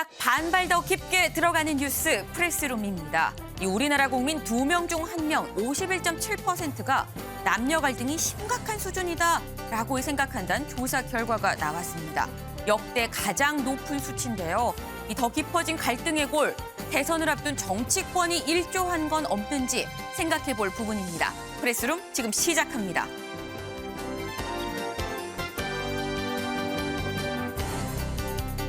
약 반발 더 깊게 들어가는 뉴스 프레스룸입니다. 우리나라 국민 2명 중 1명 51.7%가 남녀 갈등이 심각한 수준이다라고 생각한다는 조사 결과가 나왔습니다. 역대 가장 높은 수치인데요. 더 깊어진 갈등의 골, 대선을 앞둔 정치권이 일조한 건 없는지 생각해 볼 부분입니다. 프레스룸 지금 시작합니다.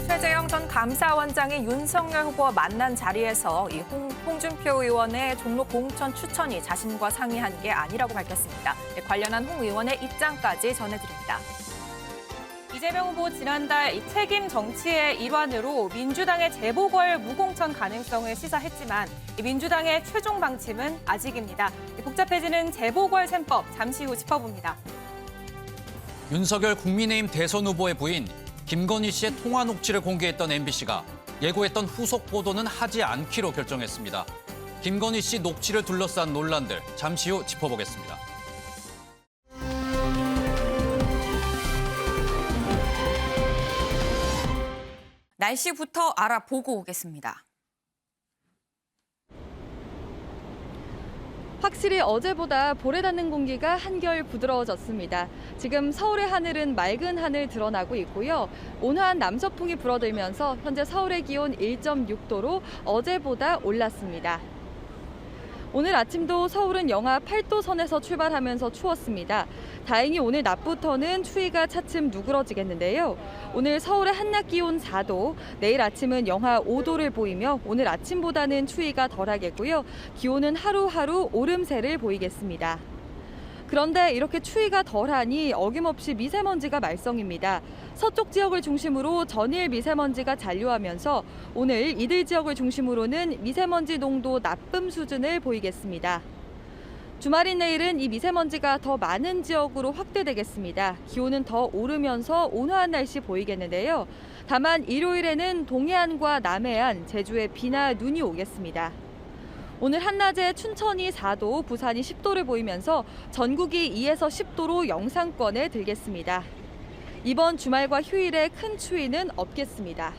최재형 전 감사원장이 윤석열 후보와 만난 자리에서 이 홍준표 의원의 종로 공천 추천이 자신과 상의한 게 아니라고 밝혔습니다. 관련한 홍 의원의 입장까지 전해드립니다. 이재명 후보 지난달 책임 정치의 일환으로 민주당의 재보궐 무공천 가능성을 시사했지만 민주당의 최종 방침은 아직입니다. 복잡해지는 재보궐 셈법 잠시 후 짚어봅니다. 윤석열 국민의힘 대선 후보의 부인 김건희 씨의 통화 녹취를 공개했던 MBC가 예고했던 후속 보도는 하지 않기로 결정했습니다. 김건희 씨 녹취를 둘러싼 논란들 잠시 후 짚어보겠습니다. 날씨부터 알아보고 오겠습니다. 확실히 어제보다 볼에 닿는 공기가 한결 부드러워졌습니다. 지금 서울의 하늘은 맑은 하늘 드러나고 있고요. 온화한 남서풍이 불어들면서 현재 서울의 기온 1.6도로 어제보다 올랐습니다. 오늘 아침도 서울은 영하 8도 선에서 출발하면서 추웠습니다. 다행히 오늘 낮부터는 추위가 차츰 누그러지겠는데요. 오늘 서울의 한낮 기온 4도, 내일 아침은 영하 5도를 보이며 오늘 아침보다는 추위가 덜하겠고요. 기온은 하루하루 오름세를 보이겠습니다. 그런데 이렇게 추위가 덜하니 어김없이 미세먼지가 말썽입니다. 서쪽 지역을 중심으로 전일 미세먼지가 잔류하면서 오늘 이들 지역을 중심으로는 미세먼지 농도 나쁨 수준을 보이겠습니다. 주말인 내일은 이 미세먼지가 더 많은 지역으로 확대되겠습니다. 기온은 더 오르면서 온화한 날씨 보이겠는데요. 다만 일요일에는 동해안과 남해안, 제주에 비나 눈이 오겠습니다. 오늘 한낮에 춘천이 4도, 부산이 10도를 보이면서 전국이 2에서 10도로 영상권에 들겠습니다. 이번 주말과 휴일에 큰 추위는 없겠습니다.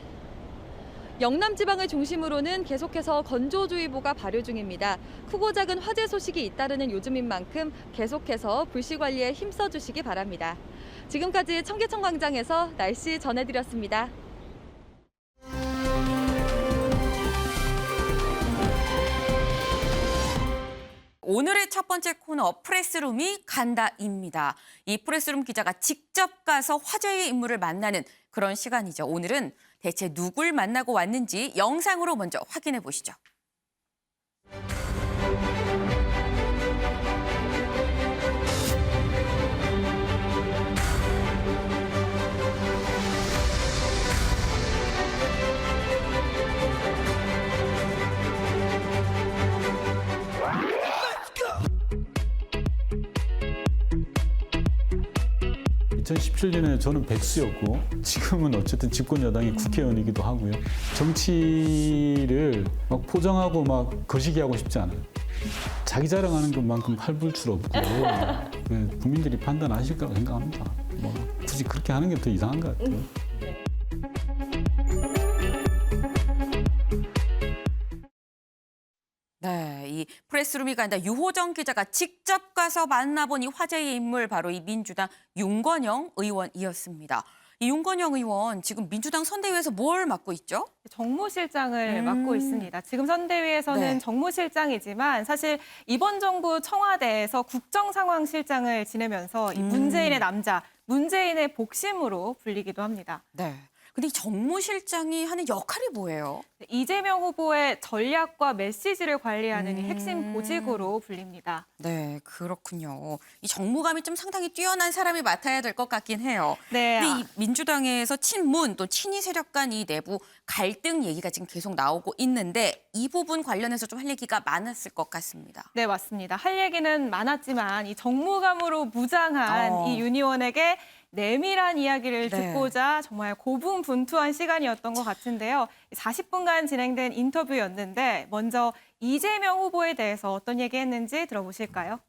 영남 지방을 중심으로는 계속해서 건조주의보가 발효 중입니다. 크고 작은 화재 소식이 잇따르는 요즘인 만큼 계속해서 불씨 관리에 힘써 주시기 바랍니다. 지금까지 청계천 광장에서 날씨 전해드렸습니다. 오늘의 첫 번째 코너 프레스룸이 간다입니다. 이 프레스룸 기자가 직접 가서 화제의 인물을 만나는 그런 시간이죠. 오늘은 대체 누굴 만나고 왔는지 영상으로 먼저 확인해 보시죠. (2017년에) 저는 백수였고 지금은 어쨌든 집권 여당의 국회의원이기도 하고요. 정치를 막 포장하고 막 거시기하고 싶지 않아요. 자기 자랑하는 것만큼 팔불출 없고 국민들이 판단하실 거라고 생각합니다. 뭐 굳이 그렇게 하는 게 더 이상한 것 같아요. 네, 이 프레스룸이 간다 유호정 기자가 직접 가서 만나본 이 화제의 인물 바로 이 민주당 윤건영 의원이었습니다. 이 윤건영 의원 지금 민주당 선대위에서 뭘 맡고 있죠? 정무실장을 맡고 있습니다. 지금 선대위에서는 네. 정무실장이지만 사실 이번 정부 청와대에서 국정상황실장을 지내면서 이 문재인의 남자, 문재인의 복심으로 불리기도 합니다. 네. 근데 이 정무실장이 하는 역할이 뭐예요? 이재명 후보의 전략과 메시지를 관리하는 이 핵심 보직으로 불립니다. 네, 그렇군요. 이 정무감이 좀 상당히 뛰어난 사람이 맡아야 될 것 같긴 해요. 네. 근데 이 민주당에서 친문 또 친이 세력 간 이 내부 갈등 얘기가 지금 계속 나오고 있는데 이 부분 관련해서 좀 할 얘기가 많았을 것 같습니다. 네, 맞습니다. 할 얘기는 많았지만 이 정무감으로 무장한 이 윤 의원에게 내밀한 이야기를 네. 듣고자 정말 고분분투한 시간이었던 것 같은데요. 40분간 진행된 인터뷰였는데 먼저 이재명 후보에 대해서 어떤 얘기했는지 들어보실까요?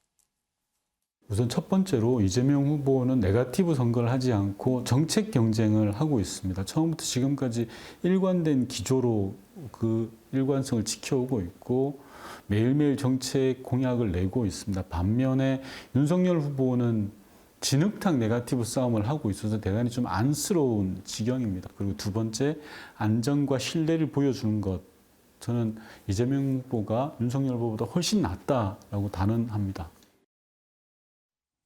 우선 첫 번째로 이재명 후보는 네거티브 선거를 하지 않고 정책 경쟁을 하고 있습니다. 처음부터 지금까지 일관된 기조로 그 일관성을 지켜오고 있고 매일매일 정책 공약을 내고 있습니다. 반면에 윤석열 후보는 진흙탕 네거티브 싸움을 하고 있어서 대단히 좀 안쓰러운 지경입니다. 그리고 두 번째, 안정과 신뢰를 보여주는 것. 저는 이재명 후보가 윤석열 후보보다 훨씬 낫다라고 단언합니다.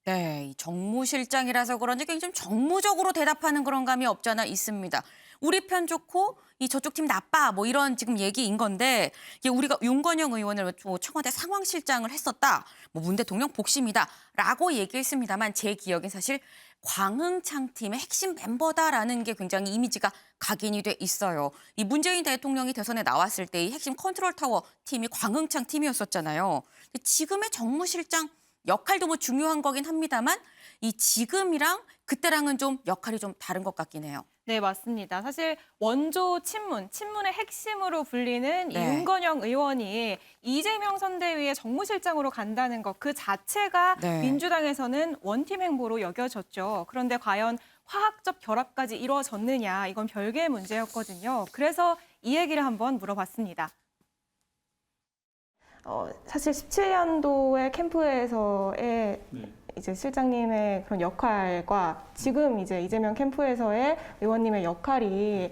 네, 이 정무실장이라서 그런지 굉장히 좀 정무적으로 대답하는 그런 감이 없잖아 있습니다. 우리 편 좋고 이 저쪽 팀 나빠 뭐 이런 지금 얘기인 건데 이게 우리가 윤건영 의원을 청와대 상황실장을 했었다. 뭐 문 대통령 복심이다라고 얘기했습니다만 제 기억엔 사실 광흥창 팀의 핵심 멤버다라는 게 굉장히 이미지가 각인이 돼 있어요. 이 문재인 대통령이 대선에 나왔을 때 이 핵심 컨트롤 타워 팀이 광흥창 팀이었었잖아요. 근데 지금의 정무실장 역할도 뭐 중요한 거긴 합니다만 이 지금이랑 그때랑은 좀 역할이 좀 다른 것 같긴 해요. 네, 맞습니다. 사실 원조 친문의 핵심으로 불리는 이 네. 윤건영 의원이 이재명 선대위의 정무실장으로 간다는 것 그 자체가 네. 민주당에서는 원팀 행보로 여겨졌죠. 그런데 과연 화학적 결합까지 이루어졌느냐 이건 별개의 문제였거든요. 그래서 이 얘기를 한번 물어봤습니다. 사실 17년도에 캠프에서의 이제 실장님의 그런 역할과 지금 이제 이재명 캠프에서의 의원님의 역할이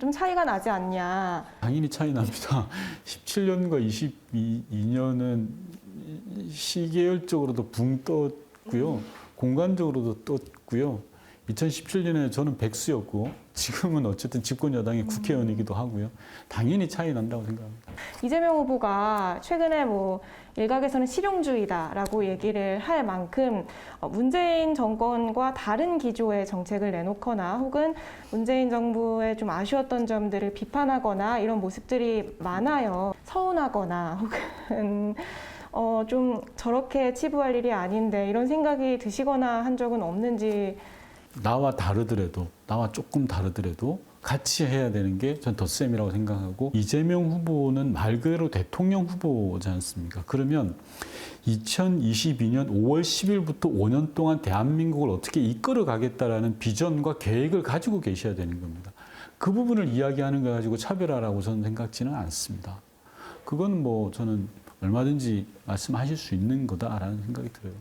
좀 차이가 나지 않냐. 당연히 차이 납니다. 17년과 22년은 시계열적으로도 붕 떴고요. 공간적으로도 떴고요. 2017년에 저는 백수였고 지금은 어쨌든 집권 여당의 국회의원이기도 하고요. 당연히 차이 난다고 생각합니다. 이재명 후보가 최근에 뭐 일각에서는 실용주의다라고 얘기를 할 만큼 문재인 정권과 다른 기조의 정책을 내놓거나 혹은 문재인 정부의 좀 아쉬웠던 점들을 비판하거나 이런 모습들이 많아요. 서운하거나 혹은 좀 저렇게 치부할 일이 아닌데 이런 생각이 드시거나 한 적은 없는지. 나와 조금 다르더라도 같이 해야 되는 게 전 덧셈이라고 생각하고 이재명 후보는 말 그대로 대통령 후보지 않습니까? 그러면 2022년 5월 10일부터 5년 동안 대한민국을 어떻게 이끌어 가겠다라는 비전과 계획을 가지고 계셔야 되는 겁니다. 그 부분을 이야기하는 거 가지고 차별화라고 저는 생각지는 않습니다. 그건 뭐 저는 얼마든지 말씀하실 수 있는 거다라는 생각이 들어요.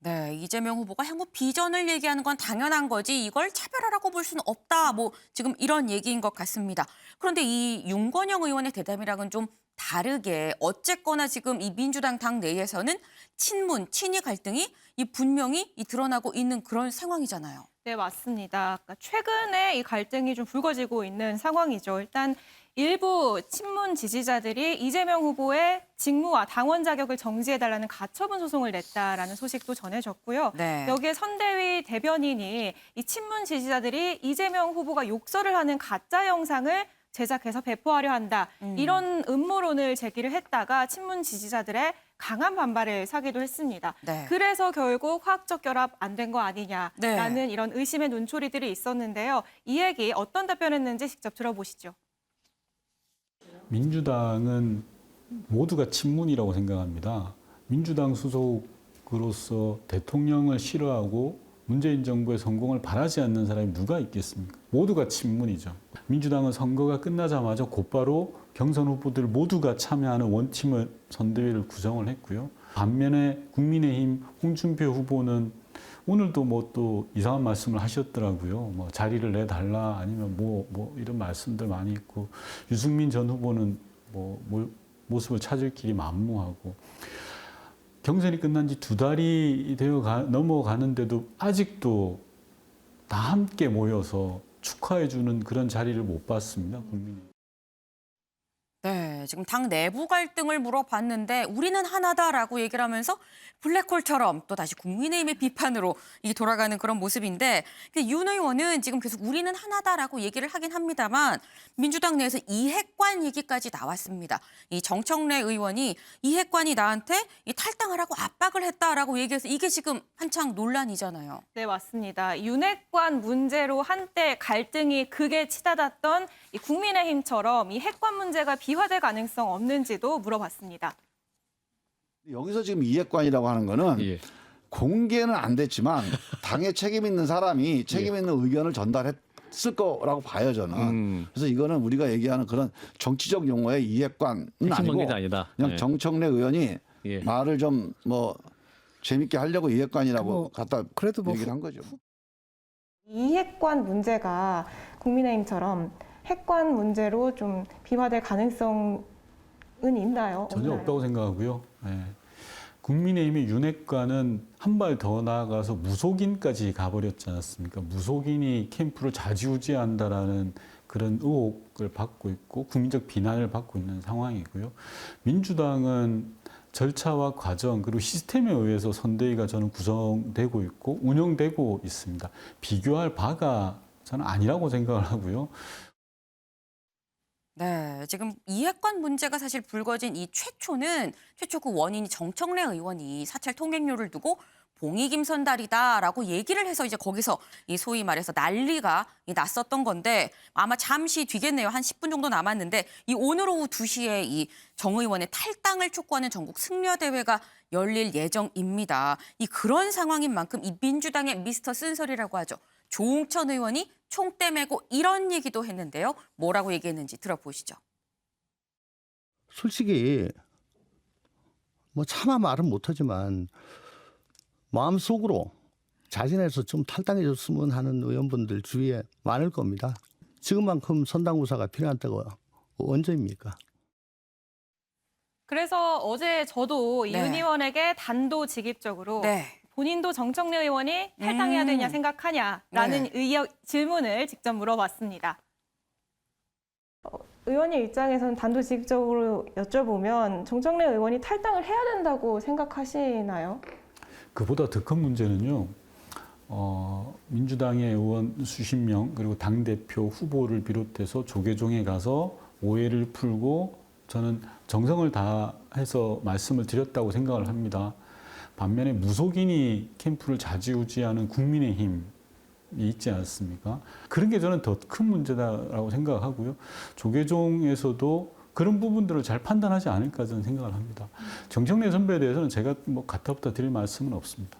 네, 이재명 후보가 향후 비전을 얘기하는 건 당연한 거지 이걸 차별화라고 볼 수는 없다. 뭐 지금 이런 얘기인 것 같습니다. 그런데 이 윤건영 의원의 대답이랑은 좀 다르게 어쨌거나 지금 이 민주당 당 내에서는 친이 갈등이 분명히 드러나고 있는 그런 상황이잖아요. 네, 맞습니다. 그러니까 최근에 이 갈등이 좀 불거지고 있는 상황이죠. 일단 일부 친문 지지자들이 이재명 후보의 직무와 당원 자격을 정지해달라는 가처분 소송을 냈다라는 소식도 전해졌고요. 네. 여기에 선대위 대변인이 이 친문 지지자들이 이재명 후보가 욕설을 하는 가짜 영상을 제작해서 배포하려 한다. 이런 음모론을 제기를 했다가 친문 지지자들의 강한 반발을 사기도 했습니다. 네. 그래서 결국 화학적 결합 안 된 거 아니냐라는 네. 이런 의심의 눈초리들이 있었는데요. 이 얘기 어떤 답변했는지 직접 들어보시죠. 민주당은 모두가 친문이라고 생각합니다. 민주당 소속으로서 대통령을 싫어하고 문재인 정부의 성공을 바라지 않는 사람이 누가 있겠습니까? 모두가 친문이죠. 민주당은 선거가 끝나자마자 곧바로 경선 후보들 모두가 참여하는 원팀을 선대위를 구성을 했고요. 반면에 국민의힘 홍준표 후보는 오늘도 뭐 또 이상한 말씀을 하셨더라고요. 뭐 자리를 내달라 아니면 뭐 이런 말씀들 많이 있고 유승민 전 후보는 뭐 모습을 찾을 길이 만무하고 경선이 끝난 지 2달이 넘어가는데도 아직도 다 함께 모여서 축하해주는 그런 자리를 못 봤습니다. 국민이. 네, 지금 당 내부 갈등을 물어봤는데 우리는 하나다라고 얘기를 하면서 블랙홀처럼 또 다시 국민의힘의 비판으로 이게 돌아가는 그런 모습인데 윤 의원은 지금 계속 우리는 하나다라고 얘기를 하긴 합니다만 민주당 내에서 이핵관 얘기까지 나왔습니다. 이 정청래 의원이 이핵관이 나한테 탈당하라고 압박을 했다라고 얘기해서 이게 지금 한창 논란이잖아요. 네, 맞습니다. 윤핵관 문제로 한때 갈등이 극에 치닫았던 이 국민의힘처럼 이 핵관 문제가 비화될 가능성 없는지도 물어봤습니다. 여기서 지금 이해관이라고 하는 거는 예. 공개는 안 됐지만 당에 책임 있는 사람이 책임 있는 의견을 전달했을 거라고 봐요 저는. 그래서 이거는 우리가 얘기하는 그런 정치적 용어의 이해관은 핵심 아니고 관계자 아니다. 그냥 예. 정청래 의원이 예. 말을 좀 뭐 재밌게 하려고 이해관이라고 뭐, 갖다 그래도 뭐 얘기를 한 거죠. 이핵관 문제가 국민의힘처럼 핵관 문제로 좀 비화될 가능성은 있나요? 전혀 없나요? 없다고 생각하고요. 예. 국민의힘의 윤핵관은 한 발 더 나아가서 무속인까지 가버렸지 않았습니까? 무속인이 캠프를 좌지우지한다라는 그런 의혹을 받고 있고 국민적 비난을 받고 있는 상황이고요. 민주당은 절차와 과정 그리고 시스템에 의해서 선대위가 저는 구성되고 있고 운영되고 있습니다. 비교할 바가 저는 아니라고 생각을 하고요. 네, 지금 이핵관 문제가 사실 불거진 이 최초 그 원인이 정청래 의원이 사찰 통행료를 두고 봉이 김선달이다라고 얘기를 해서 이제 거기서 이 소위 말해서 난리가 났었던 건데 아마 잠시 뒤겠네요. 한 10분 정도 남았는데 이 오늘 오후 2시에 이 정 의원의 탈당을 촉구하는 전국 승려 대회가 열릴 예정입니다. 이 그런 상황인 만큼 이 민주당의 미스터 쓴소리라고 하죠. 조응천 의원이 총대 메고 이런 얘기도 했는데요. 뭐라고 얘기했는지 들어보시죠. 솔직히 뭐 차마 말은 못하지만 마음속으로 자진해서 좀 탈당해 줬으면 하는 의원분들 주위에 많을 겁니다. 지금만큼 선당구사가 필요하다고 언제입니까? 그래서 어제 저도 이 네. 윤 의원에게 단도직입적으로 네. 본인도 정청래 의원이 탈당해야 되냐 생각하냐라는 네. 질문을 직접 물어봤습니다. 의원님 입장에서는 단도직입적으로 여쭤보면 정청래 의원이 탈당을 해야 된다고 생각하시나요? 그보다 더 큰 문제는요. 민주당의 의원 수십 명 그리고 당대표 후보를 비롯해서 조계종에 가서 오해를 풀고 저는 정성을 다해서 말씀을 드렸다고 생각을 합니다. 반면에 무속인이 캠프를 좌지우지하는 국민의힘이 있지 않습니까? 그런 게 저는 더 큰 문제다라고 생각하고요. 조계종에서도 그런 부분들을 잘 판단하지 않을까 저는 생각을 합니다. 정청래 선배에 대해서는 제가 뭐 가타부타 드릴 말씀은 없습니다.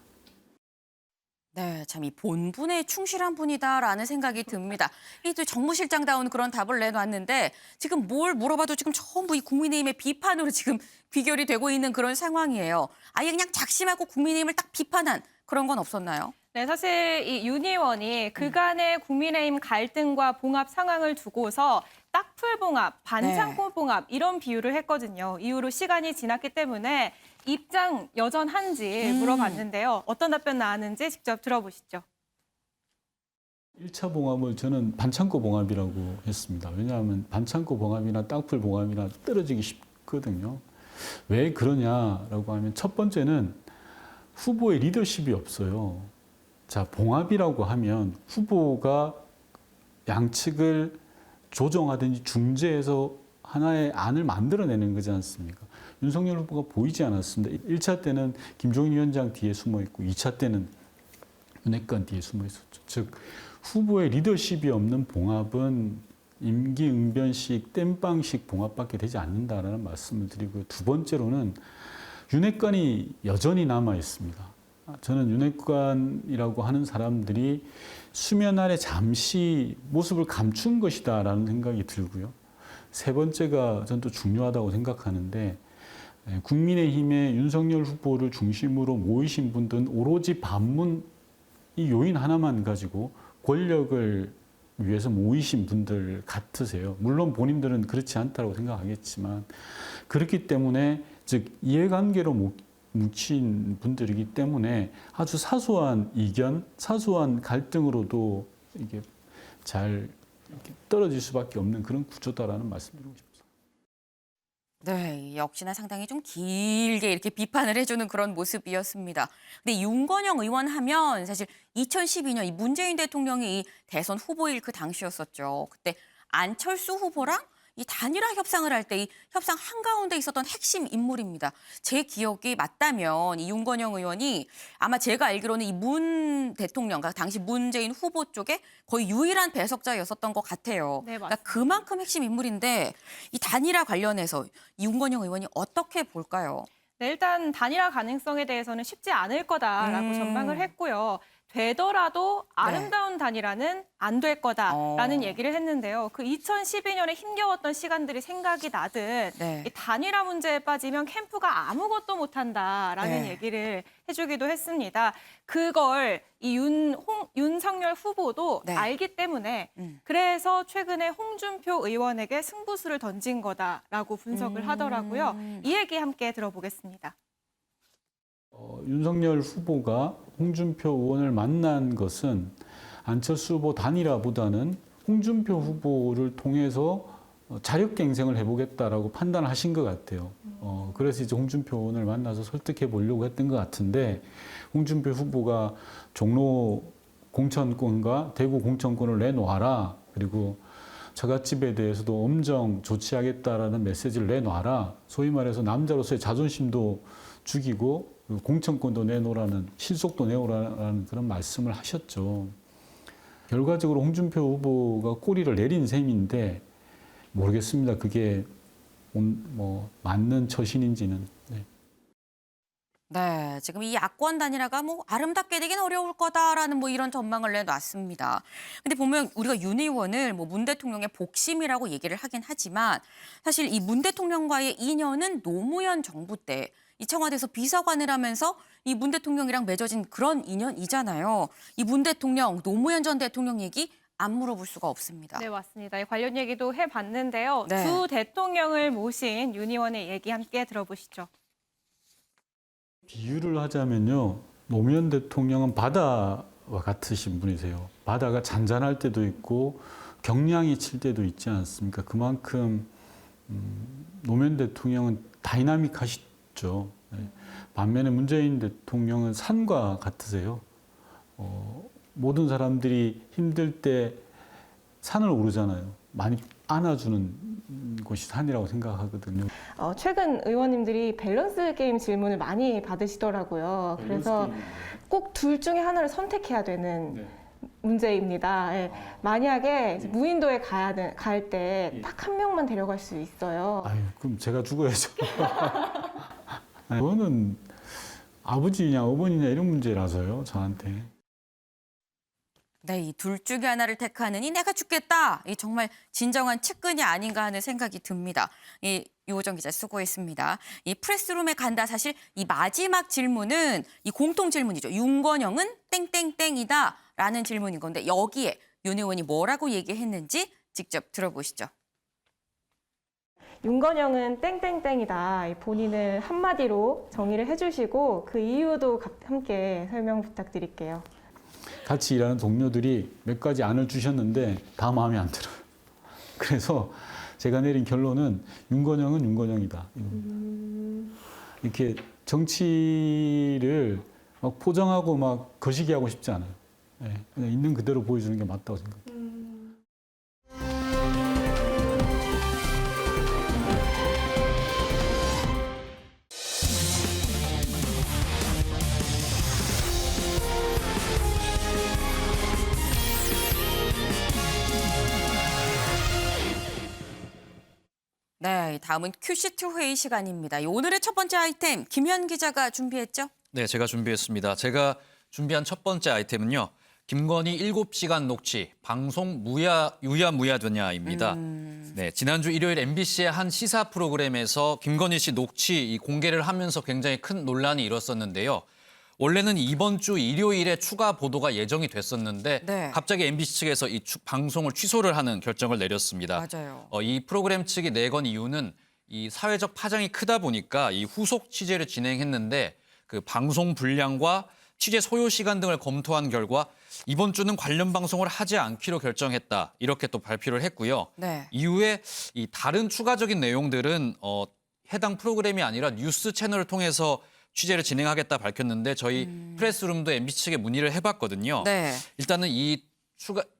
네, 참 이 본분에 충실한 분이다라는 생각이 듭니다. 이 또 정무실장다운 그런 답을 내놨는데 지금 뭘 물어봐도 지금 전부 이 국민의힘의 비판으로 지금 귀결이 되고 있는 그런 상황이에요. 아예 그냥 작심하고 국민의힘을 딱 비판한 그런 건 없었나요? 네, 사실 이 윤 의원이 그간의 국민의힘 갈등과 봉합 상황을 두고서 딱풀봉합, 반창고봉합 이런 비유를 했거든요. 이후로 시간이 지났기 때문에 입장 여전한지 물어봤는데요. 어떤 답변 나왔는지 직접 들어보시죠. 1차 봉합을 저는 반창고 봉합이라고 했습니다. 왜냐하면 반창고 봉합이나 땅풀 봉합이나 떨어지기 쉽거든요. 왜 그러냐라고 하면 첫 번째는 후보의 리더십이 없어요. 자, 봉합이라고 하면 후보가 양측을 조정하든지 중재해서 하나의 안을 만들어내는 거지 않습니까? 윤석열 후보가 보이지 않았습니다. 1차 때는 김종인 위원장 뒤에 숨어 있고 2차 때는 윤핵관 뒤에 숨어 있었죠. 즉 후보의 리더십이 없는 봉합은 임기응변식, 땜빵식 봉합밖에 되지 않는다라는 말씀을 드리고요. 두 번째로는 윤핵관이 여전히 남아 있습니다. 저는 윤핵관이라고 하는 사람들이 수면 아래 잠시 모습을 감춘 것이다라는 생각이 들고요. 세 번째가 전 또 중요하다고 생각하는데 국민의힘의 윤석열 후보를 중심으로 모이신 분들은 오로지 반문 이 요인 하나만 가지고 권력을 위해서 모이신 분들 같으세요. 물론 본인들은 그렇지 않다고 생각하겠지만 그렇기 때문에 즉 이해관계로 뭉친 분들이기 때문에 아주 사소한 이견, 사소한 갈등으로도 이게 잘 이렇게 떨어질 수밖에 없는 그런 구조다라는 말씀드리고 싶습니다. 네, 역시나 상당히 좀 길게 이렇게 비판을 해주는 그런 모습이었습니다. 근데 윤건영 의원 하면 사실 2012년 이 문재인 대통령이 이 대선 후보일 그 당시였었죠. 그때 안철수 후보랑 이 단일화 협상을 할 때 이 협상 한가운데 있었던 핵심 인물입니다. 제 기억이 맞다면 이 윤건영 의원이 아마 제가 알기로는 이 문 대통령, 그러니까 당시 문재인 후보 쪽에 거의 유일한 배석자였었던 것 같아요. 네, 그러니까 그만큼 핵심 인물인데 이 단일화 관련해서 이 윤건영 의원이 어떻게 볼까요? 네, 일단 단일화 가능성에 대해서는 쉽지 않을 거다라고 전망을 했고요. 되더라도 아름다운 단일화는 안 될 거다라는 얘기를 했는데요. 그 2012년에 힘겨웠던 시간들이 생각이 나듯 네. 이 단일화 문제에 빠지면 캠프가 아무것도 못한다라는 네. 얘기를 해주기도 했습니다. 그걸 이 윤석열 후보도 네. 알기 때문에 그래서 최근에 홍준표 의원에게 승부수를 던진 거다라고 분석을 하더라고요. 이 얘기 함께 들어보겠습니다. 윤석열 후보가 홍준표 의원을 만난 것은 안철수 후보 단일화보다는 홍준표 후보를 통해서 자력갱생을 해보겠다라고 판단하신 것 같아요. 그래서 이제 홍준표 의원을 만나서 설득해 보려고 했던 것 같은데 홍준표 후보가 종로 공천권과 대구 공천권을 내놓아라. 그리고 처갓집에 대해서도 엄정 조치하겠다라는 메시지를 내놔라. 소위 말해서 남자로서의 자존심도 죽이고 공천권도 내놓으라는, 실속도 내놓으라는 그런 말씀을 하셨죠. 결과적으로 홍준표 후보가 꼬리를 내린 셈인데 모르겠습니다. 그게 뭐 맞는 처신인지는. 네. 네, 지금 이 야권 단일화가 뭐 아름답게 되긴 어려울 거다라는 뭐 이런 전망을 내놨습니다. 근데 보면 우리가 윤 의원을 뭐 문 대통령의 복심이라고 얘기를 하긴 하지만 사실 이 문 대통령과의 인연은 노무현 정부 때 이 청와대에서 비서관을 하면서 이 문 대통령이랑 맺어진 그런 인연이잖아요. 이 문 대통령, 노무현 전 대통령 얘기 안 물어볼 수가 없습니다. 네, 맞습니다. 관련 얘기도 해봤는데요. 네. 두 대통령을 모신 윤 의원의 얘기 함께 들어보시죠. 비유를 하자면요. 노무현 대통령은 바다와 같으신 분이세요. 바다가 잔잔할 때도 있고 경량이 칠 때도 있지 않습니까? 그만큼 노무현 대통령은 다이나믹하시죠. 네. 반면에 문재인 대통령은 산과 같으세요. 모든 사람들이 힘들 때 산을 오르잖아요. 많이 안아주는 곳이 산이라고 생각하거든요. 최근 의원님들이 밸런스 게임 질문을 많이 받으시더라고요. 그래서 꼭 둘 중에 하나를 선택해야 되는 문제입니다. 예. 만약에 무인도에 갈 때 딱 한 명만 데려갈 수 있어요. 아유, 그럼 제가 죽어야죠. 그거는 아버지냐 어머니냐 이런 문제라서요, 저한테. 네, 이 둘 중에 하나를 택하느니 내가 죽겠다. 이 정말 진정한 측근이 아닌가 하는 생각이 듭니다. 이 유호정 기자 수고했습니다. 이 프레스룸에 간다. 사실 이 마지막 질문은 이 공통 질문이죠. 윤건영은 땡땡땡이다라는 질문인 건데 여기에 윤 의원이 뭐라고 얘기했는지 직접 들어보시죠. 윤건영은 땡땡땡이다. 본인을 한마디로 정의를 해주시고 그 이유도 함께 설명 부탁드릴게요. 같이 일하는 동료들이 몇 가지 안을 주셨는데 다 마음에 안 들어요. 그래서 제가 내린 결론은 윤건영은 윤건영이다. 이렇게 정치를 막 포장하고 막 거시기하고 싶지 않아요. 네, 그냥 있는 그대로 보여주는 게 맞다고 생각해요. 네, 다음은 큐시트 회의 시간입니다. 오늘의 첫 번째 아이템 김현 기자가 준비했죠? 네, 제가 준비했습니다. 제가 준비한 첫 번째 아이템은요. 김건희 7시간 녹취, 방송 유야무야 되냐입니다. 네, 지난주 일요일 MBC의 한 시사 프로그램에서 김건희 씨 녹취 공개를 하면서 굉장히 큰 논란이 일었었는데요. 원래는 이번 주 일요일에 추가 보도가 예정이 됐었는데 네. 갑자기 MBC 측에서 이 방송을 취소를 하는 결정을 내렸습니다. 맞아요. 이 프로그램 측이 내건 이유는 이 사회적 파장이 크다 보니까 이 후속 취재를 진행했는데 그 방송 분량과 취재 소요 시간 등을 검토한 결과 이번 주는 관련 방송을 하지 않기로 결정했다. 이렇게 또 발표를 했고요. 네. 이후에 이 다른 추가적인 내용들은 해당 프로그램이 아니라 뉴스 채널을 통해서 취재를 진행하겠다 밝혔는데 저희 프레스룸도 MBC 측에 문의를 해봤거든요. 네. 일단은 이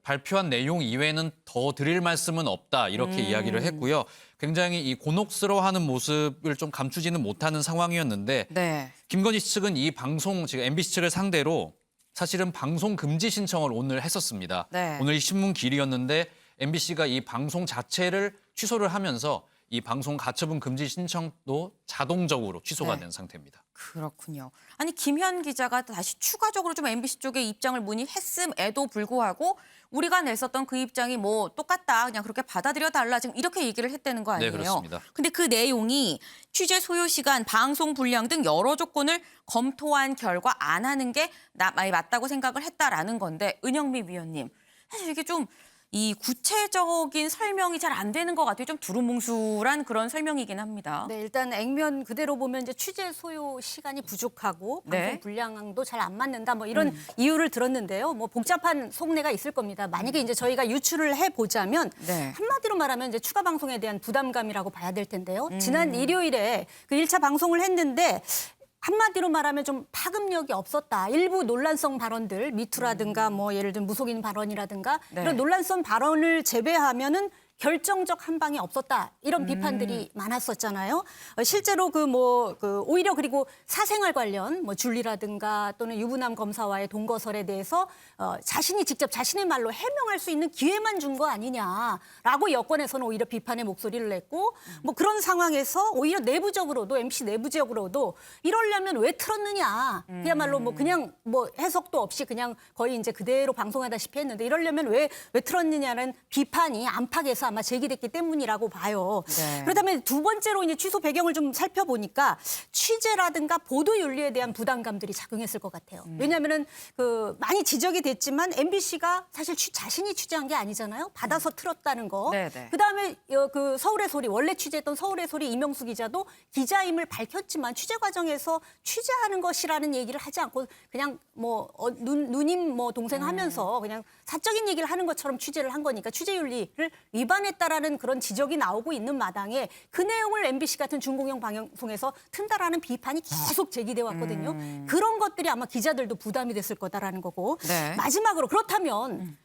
발표한 내용 이외에는 더 드릴 말씀은 없다 이렇게 이야기를 했고요. 굉장히 이 곤혹스러워하는 모습을 좀 감추지는 못하는 상황이었는데 네. 김건희 씨 측은 이 방송 지금 MBC 측을 상대로 사실은 방송 금지 신청을 오늘 했었습니다. 네. 오늘 신문 길이었는데 MBC가 이 방송 자체를 취소를 하면서 이 방송 가처분 금지 신청도 자동적으로 취소가 네. 된 상태입니다. 그렇군요. 아니 김현 기자가 다시 추가적으로 좀 MBC 쪽에 입장을 문의했음에도 불구하고 우리가 냈었던 그 입장이 뭐 똑같다. 그냥 그렇게 받아들여 달라. 지금 이렇게 얘기를 했다는 거 아니에요? 네, 그렇습니다. 근데 그 내용이 취재 소요 시간, 방송 분량 등 여러 조건을 검토한 결과 안 하는 게 맞다고 생각을 했다라는 건데 은영미 위원님. 사실 이게 좀 이 구체적인 설명이 잘 안 되는 것 같아요. 좀 두루뭉술한 그런 설명이긴 합니다. 네, 일단 액면 그대로 보면 이제 취재 소요 시간이 부족하고 방송 네. 분량도 잘 안 맞는다 뭐 이런 이유를 들었는데요. 뭐 복잡한 속내가 있을 겁니다. 만약에 이제 저희가 유출을 해 보자면 네. 한마디로 말하면 이제 추가 방송에 대한 부담감이라고 봐야 될 텐데요. 지난 일요일에 그 1차 방송을 했는데 한마디로 말하면 좀 파급력이 없었다. 일부 논란성 발언들, 미투라든가 뭐 예를 들면 무속인 발언이라든가 네. 이런 논란성 발언을 제외하면은 결정적 한 방이 없었다. 이런 비판들이 많았었잖아요. 실제로 오히려 그리고 사생활 관련 뭐 줄리라든가 또는 유부남 검사와의 동거설에 대해서 자신이 직접 자신의 말로 해명할 수 있는 기회만 준 거 아니냐라고 여권에서는 오히려 비판의 목소리를 냈고 뭐 그런 상황에서 오히려 내부적으로도 MC 내부적으로도 이러려면 왜 틀었느냐. 그야말로 뭐 그냥 뭐 해석도 없이 그냥 거의 이제 그대로 방송하다시피 했는데 이러려면 왜 틀었느냐는 비판이 안팎에서 아마 제기됐기 때문이라고 봐요. 네. 그렇다면 두 번째로 이제 취소 배경을 좀 살펴보니까 취재라든가 보도 윤리에 대한 부담감들이 작용했을 것 같아요. 왜냐하면은 그 많이 지적이 됐지만 MBC가 사실 자신이 취재한 게 아니잖아요. 받아서 틀었다는 거. 네네. 그다음에 그 서울의 소리 원래 취재했던 서울의 소리 이명수 기자도 기자임을 밝혔지만 취재 과정에서 취재하는 것이라는 얘기를 하지 않고 그냥 뭐 누님 뭐 동생 하면서 그냥 사적인 얘기를 하는 것처럼 취재를 한 거니까 취재 윤리를 위반했다라는 그런 지적이 나오고 있는 마당에 그 내용을 MBC 같은 중공영 방송에서 튼다라는 비판이 계속 제기돼 왔거든요. 그런 것들이 아마 기자들도 부담이 됐을 거다라는 거고. 네. 마지막으로 그렇다면은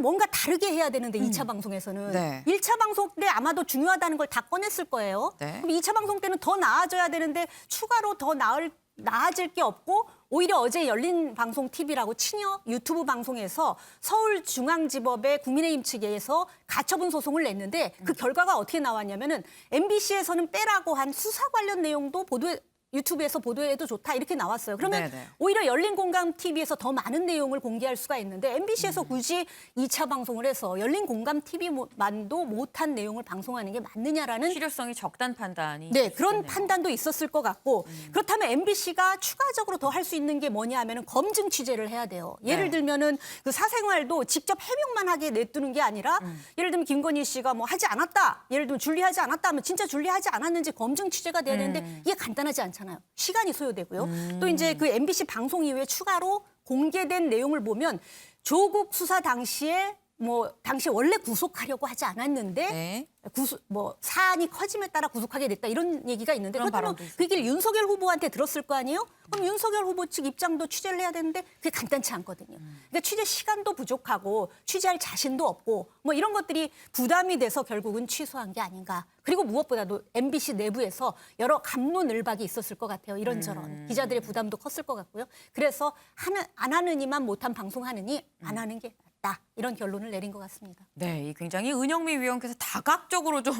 뭔가 다르게 해야 되는데 2차 방송에서는 네. 1차 방송 때 아마도 중요하다는 걸 다 꺼냈을 거예요. 네. 그럼 2차 방송 때는 더 나아져야 되는데 추가로 더 나아질 게 없고 오히려 어제 열린 방송 TV라고 친여 유튜브 방송에서 서울중앙지법의 국민의힘 측에서 가처분 소송을 냈는데 그 결과가 어떻게 나왔냐면은 MBC에서는 빼라고 한 수사 관련 내용도 유튜브에서 보도해도 좋다 이렇게 나왔어요. 그러면 네네. 오히려 열린공감 TV에서 더 많은 내용을 공개할 수가 있는데 MBC에서 굳이 2차 방송을 해서 열린공감 TV만도 못한 내용을 방송하는 게 맞느냐라는 필요성이 적다는 판단이 네, 그런 있었네요. 판단도 있었을 것 같고 그렇다면 MBC가 추가적으로 더 할 수 있는 게 뭐냐 하면은 검증 취재를 해야 돼요. 예를 네. 들면은 그 사생활도 직접 해명만 하게 내두는 게 아니라 예를 들면 김건희 씨가 뭐 하지 않았다. 예를 들면 줄리하지 않았다 하면 진짜 줄리하지 않았는지 검증 취재가 돼야 되는데 이게 간단하지 않잖아요. 시간이 소요되고요. 또 이제 그 MBC 방송 이후에 추가로 공개된 내용을 보면 조국 수사 당시에 당시 원래 구속하려고 하지 않았는데 네. 사안이 커짐에 따라 구속하게 됐다 이런 얘기가 있는데 그런 그렇다면 발언도 있었죠. 그 얘기를 윤석열 후보한테 들었을 거 아니에요? 그럼 윤석열 후보 측 입장도 취재를 해야 되는데 그게 간단치 않거든요. 그러니까 취재 시간도 부족하고 취재할 자신도 없고 뭐 이런 것들이 부담이 돼서 결국은 취소한 게 아닌가. 그리고 무엇보다도 MBC 내부에서 여러 갑론을박이 있었을 것 같아요. 이런저런 기자들의 부담도 컸을 것 같고요. 그래서 안 하느니만 못한 방송하느니 안 하는 게 낫다. 이런 결론을 내린 것 같습니다. 네, 이 굉장히 은영미 위원께서 다각적으로 좀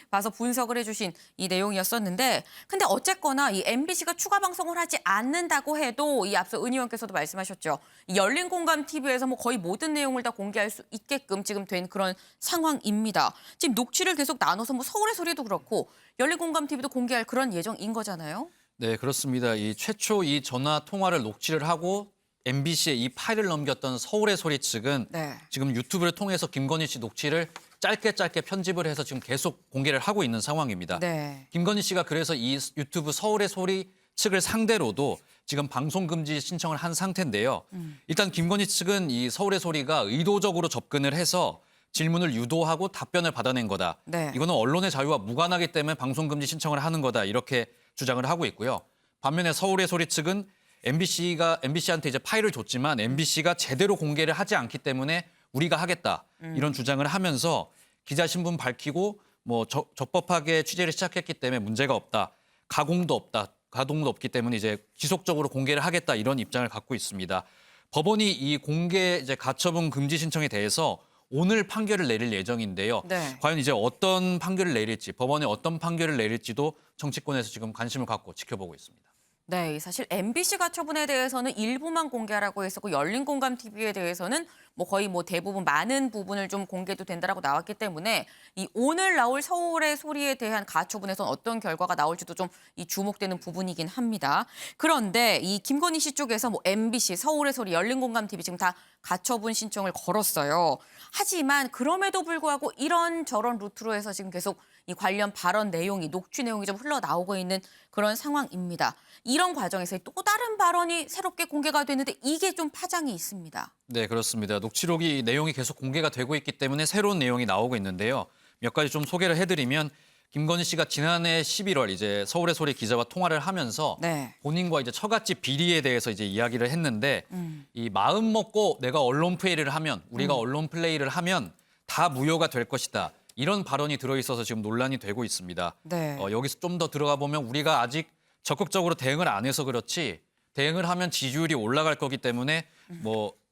봐서 분석을 해주신 이 내용이었었는데, 근데 어쨌거나 이 MBC가 추가 방송을 하지 않는다고 해도 이 앞서 은 의원께서도 말씀하셨죠. 이 열린공감 TV에서 뭐 거의 모든 내용을 다 공개할 수 있게끔 지금 된 그런 상황입니다. 지금 녹취를 계속 나눠서 뭐 서울의 소리도 그렇고 열린공감 TV도 공개할 그런 예정인 거잖아요. 네, 그렇습니다. 이 최초 이 전화 통화를 녹취를 하고 MBC에 이 파일을 넘겼던 서울의 소리 측은 네. 지금 유튜브를 통해서 김건희 씨 녹취를 짧게 편집을 해서 지금 계속 공개를 하고 있는 상황입니다. 네. 김건희 씨가 그래서 이 유튜브 서울의 소리 측을 상대로도 지금 방송 금지 신청을 한 상태인데요. 일단 김건희 측은 이 서울의 소리가 의도적으로 접근을 해서 질문을 유도하고 답변을 받아낸 거다. 네. 이거는 언론의 자유와 무관하기 때문에 방송 금지 신청을 하는 거다. 이렇게 주장을 하고 있고요. 반면에 서울의 소리 측은 MBC한테 이제 파일을 줬지만 MBC가 제대로 공개를 하지 않기 때문에 우리가 하겠다. 이런 주장을 하면서 기자 신분 밝히고 뭐 적법하게 취재를 시작했기 때문에 문제가 없다. 가동도 없기 때문에 이제 지속적으로 공개를 하겠다. 이런 입장을 갖고 있습니다. 법원이 이 공개 이제 가처분 금지 신청에 대해서 오늘 판결을 내릴 예정인데요. 네. 과연 이제 어떤 판결을 내릴지, 법원에 어떤 판결을 내릴지도 정치권에서 지금 관심을 갖고 지켜보고 있습니다. 네, 사실 MBC 가처분에 대해서는 일부만 공개하라고 했었고 열린공감 TV에 대해서는 거의 대부분 많은 부분을 좀 공개도 된다라고 나왔기 때문에 이 오늘 나올 서울의 소리에 대한 가처분에서는 어떤 결과가 나올지도 좀 이 주목되는 부분이긴 합니다. 그런데 이 김건희 씨 쪽에서 MBC, 서울의 소리, 열린공감 TV 지금 다 가처분 신청을 걸었어요. 하지만 그럼에도 불구하고 이런저런 루트로 해서 지금 계속 이 관련 발언 내용이 녹취 내용이 좀 흘러나오고 있는 그런 상황입니다. 이런 과정에서 또 다른 발언이 새롭게 공개가 됐는데 이게 좀 파장이 있습니다. 네, 그렇습니다. 녹취록이 내용이 계속 공개가 되고 있기 때문에 새로운 내용이 나오고 있는데요. 몇 가지 좀 소개를 해드리면 김건희 씨가 지난해 11월 이제 서울의 소리 기자와 통화를 하면서 네. 본인과 이제 처갓집 비리에 대해서 이제 이야기를 했는데 이 마음 먹고 내가 언론 플레이를 하면 우리가 언론 플레이를 하면 다 무효가 될 것이다. 이런 발언이 들어있어서 지금 논란이 되고 있습니다. 네. 여기서 좀 더 들어가 보면 우리가 아직 적극적으로 대응을 안 해서 그렇지 대응을 하면 지지율이 올라갈 거기 때문에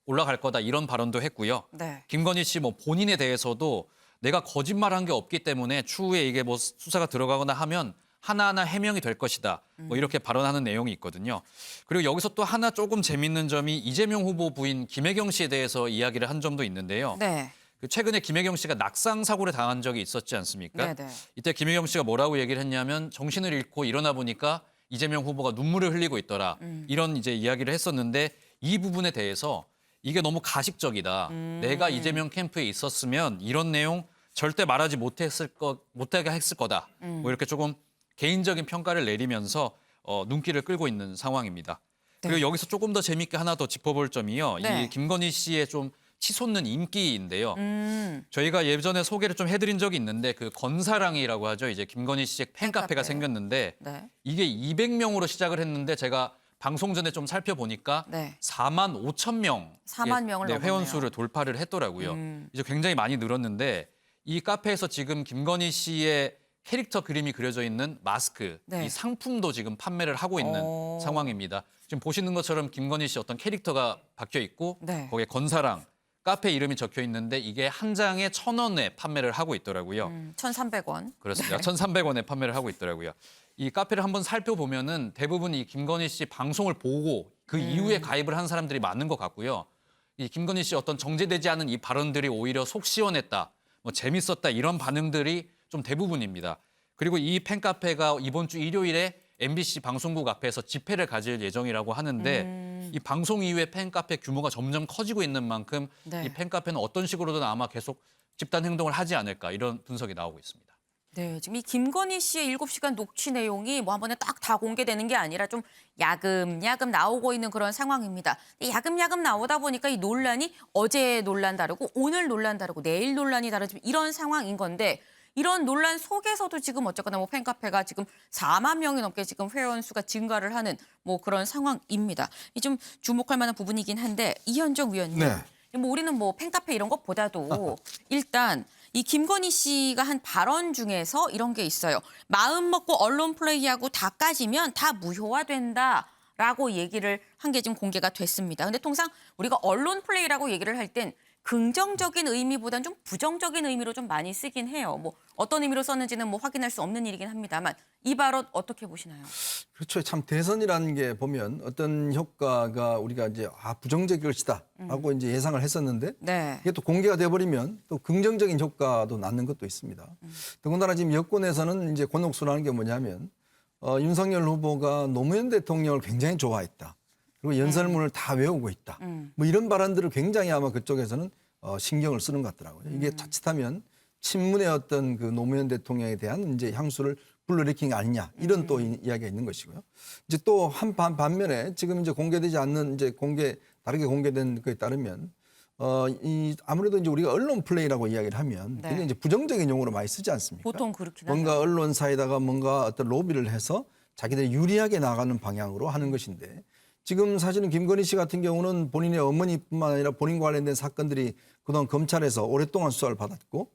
올라갈 거다 이런 발언도 했고요. 네. 김건희 씨 본인에 대해서도 내가 거짓말한 게 없기 때문에 추후에 이게 수사가 들어가거나 하면 하나하나 해명이 될 것이다. 이렇게 발언하는 내용이 있거든요. 그리고 여기서 또 하나 조금 재밌는 점이 이재명 후보 부인 김혜경 씨에 대해서 이야기를 한 점도 있는데요. 네. 최근에 김혜경 씨가 낙상 사고를 당한 적이 있었지 않습니까? 네네. 이때 김혜경 씨가 뭐라고 얘기를 했냐면 정신을 잃고 일어나 보니까 이재명 후보가 눈물을 흘리고 있더라. 이런 이제 이야기를 했었는데 이 부분에 대해서 이게 너무 가식적이다. 내가 이재명 캠프에 있었으면 이런 내용 절대 말하지 못하게 했을 거다. 이렇게 조금 개인적인 평가를 내리면서 눈길을 끌고 있는 상황입니다. 네. 그리고 여기서 조금 더 재밌게 하나 더 짚어볼 점이요. 네. 이 김건희 씨의 좀 치솟는 인기인데요. 저희가 예전에 소개를 좀 해드린 적이 있는데 그 건사랑이라고 하죠. 이제 김건희 씨의 팬카페가 생겼는데 네. 이게 200명으로 시작을 했는데 제가 방송 전에 좀 살펴보니까 네. 4만 5천 명 4만 명을 넘었네요. 회원수를 돌파를 했더라고요. 이제 굉장히 많이 늘었는데 이 카페에서 지금 김건희 씨의 캐릭터 그림이 그려져 있는 마스크, 네. 이 상품도 지금 판매를 하고 있는 상황입니다. 지금 보시는 것처럼 김건희 씨 어떤 캐릭터가 박혀 있고 네. 거기에 건사랑, 카페 이름이 적혀 있는데 이게 한 장에 1,000원에 판매를 하고 있더라고요. 1,300원. 그렇습니다. 1,300원에 판매를 하고 있더라고요. 이 카페를 한번 살펴보면은 대부분 이 김건희 씨 방송을 보고 그 이후에 가입을 한 사람들이 많은 것 같고요. 이 김건희 씨 어떤 정제되지 않은 이 발언들이 오히려 속 시원했다, 재밌었다 이런 반응들이 좀 대부분입니다. 그리고 이 팬카페가 이번 주 일요일에 MBC 방송국 앞에서 집회를 가질 예정이라고 하는데 이 방송 이후에 팬카페 규모가 점점 커지고 있는 만큼 네. 이 팬카페는 어떤 식으로든 아마 계속 집단 행동을 하지 않을까 이런 분석이 나오고 있습니다. 네, 지금 이 김건희 씨의 7시간 녹취 내용이 한 번에 딱 다 공개되는 게 아니라 좀 야금야금 나오고 있는 그런 상황입니다. 야금야금 나오다 보니까 이 논란이 어제 논란 다르고 오늘 논란 다르고 내일 논란이 다르고 이런 상황인 건데 이런 논란 속에서도 지금 어쨌거나 팬카페가 지금 4만 명이 넘게 지금 회원 수가 증가를 하는 그런 상황입니다. 이 좀 주목할 만한 부분이긴 한데 이현정 위원님, 네. 우리는 팬카페 이런 것보다도 일단 이 김건희 씨가 한 발언 중에서 이런 게 있어요. 마음 먹고 언론 플레이하고 다 까지면 다 무효화된다라고 얘기를 한 게 지금 공개가 됐습니다. 근데 통상 우리가 언론 플레이라고 얘기를 할 땐 긍정적인 의미보다는 좀 부정적인 의미로 좀 많이 쓰긴 해요. 어떤 의미로 썼는지는 확인할 수 없는 일이긴 합니다만 이 발언 어떻게 보시나요? 그렇죠. 참 대선이라는 게 보면 어떤 효과가 우리가 이제 부정적일 것이다 하고 이제 예상을 했었는데 네. 이게 또 공개가 돼버리면 또 긍정적인 효과도 낳는 것도 있습니다. 더군다나 지금 여권에서는 이제 곤혹스러운 게 뭐냐면 윤석열 후보가 노무현 대통령을 굉장히 좋아했다. 그리고 연설문을 다 외우고 있다. 이런 발언들을 굉장히 아마 그쪽에서는 신경을 쓰는 것 같더라고요. 이게 자칫하면 친문의 어떤 그 노무현 대통령에 대한 이제 향수를 불러일으킨 게 아니냐 이런 또 이야기가 있는 것이고요. 이제 또 반면에 지금 이제 공개되지 않는 이제 다르게 공개된 거에 따르면 아무래도 이제 우리가 언론 플레이라고 이야기를 하면 네. 굉장히 이제 부정적인 용어로 많이 쓰지 않습니까? 보통 그렇긴 하죠. 뭔가 언론사에다가 뭔가 어떤 로비를 해서 자기들이 유리하게 나가는 방향으로 하는 것인데 지금 사실은 김건희 씨 같은 경우는 본인의 어머니뿐만 아니라 본인과 관련된 사건들이 그동안 검찰에서 오랫동안 수사를 받았고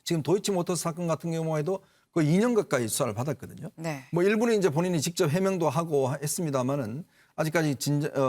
지금 도이치모터스 사건 같은 경우에도 거의 2년 가까이 수사를 받았거든요. 네. 일부는 이제 본인이 직접 해명도 하고 했습니다만은 아직까지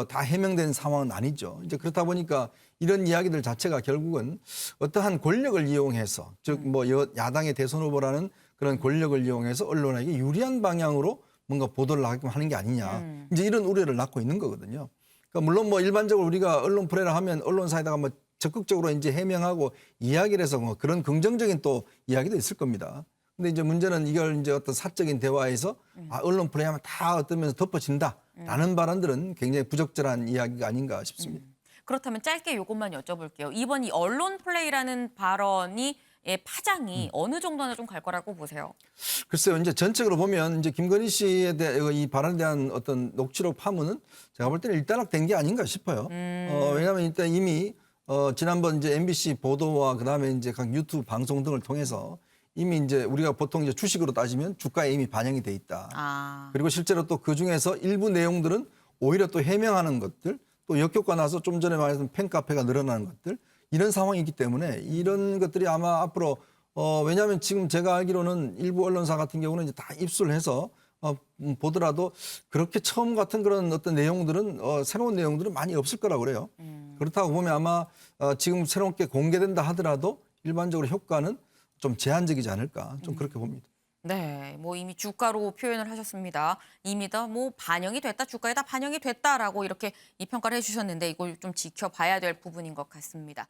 다 해명된 상황은 아니죠. 이제 그렇다 보니까 이런 이야기들 자체가 결국은 어떠한 권력을 이용해서 즉 뭐 야당의 대선 후보라는 그런 권력을 이용해서 언론에게 유리한 방향으로 뭔가 보도를 하게끔 하는 게 아니냐. 이제 이런 우려를 낳고 있는 거거든요. 그러니까 물론 뭐 일반적으로 우리가 언론 프레라 하면 언론사에다가 뭐 적극적으로 이제 해명하고 이야기를 해서 뭐 그런 긍정적인 또 이야기도 있을 겁니다. 근데 이제 문제는 이걸 이제 어떤 사적인 대화에서 언론 플레이하면 다 어떤 면에서 덮어진다라는 발언들은 굉장히 부적절한 이야기가 아닌가 싶습니다. 그렇다면 짧게 이것만 여쭤볼게요. 이번 이 언론 플레이라는 발언이 파장이 어느 정도나 좀 갈 거라고 보세요? 글쎄요, 이제 전체적으로 보면 이제 김건희 씨에 대한 이 발언에 대한 어떤 녹취록 파문은 제가 볼 때는 일단락된 게 아닌가 싶어요. 왜냐하면 일단 이미 지난번 이제 MBC 보도와 그다음에 이제 각 유튜브 방송 등을 통해서 이미 이제 우리가 보통 이제 주식으로 따지면 주가에 이미 반영이 돼 있다. 그리고 실제로 또 그 중에서 일부 내용들은 오히려 또 해명하는 것들, 또 역효과 나서 좀 전에 말했던 팬카페가 늘어나는 것들 이런 상황이 있기 때문에 이런 것들이 아마 앞으로 왜냐하면 지금 제가 알기로는 일부 언론사 같은 경우는 이제 다 입수를 해서 보더라도 그렇게 처음 같은 그런 어떤 내용들은 새로운 내용들은 많이 없을 거라고 그래요. 그렇다고 보면 아마 지금 새롭게 공개된다 하더라도 일반적으로 효과는 좀 제한적이지 않을까 좀 그렇게 봅니다. 네, 뭐 이미 주가로 표현을 하셨습니다. 이미 다 뭐 반영이 됐다, 주가에 다 반영이 됐다라고 이렇게 이 평가를 해주셨는데 이걸 좀 지켜봐야 될 부분인 것 같습니다.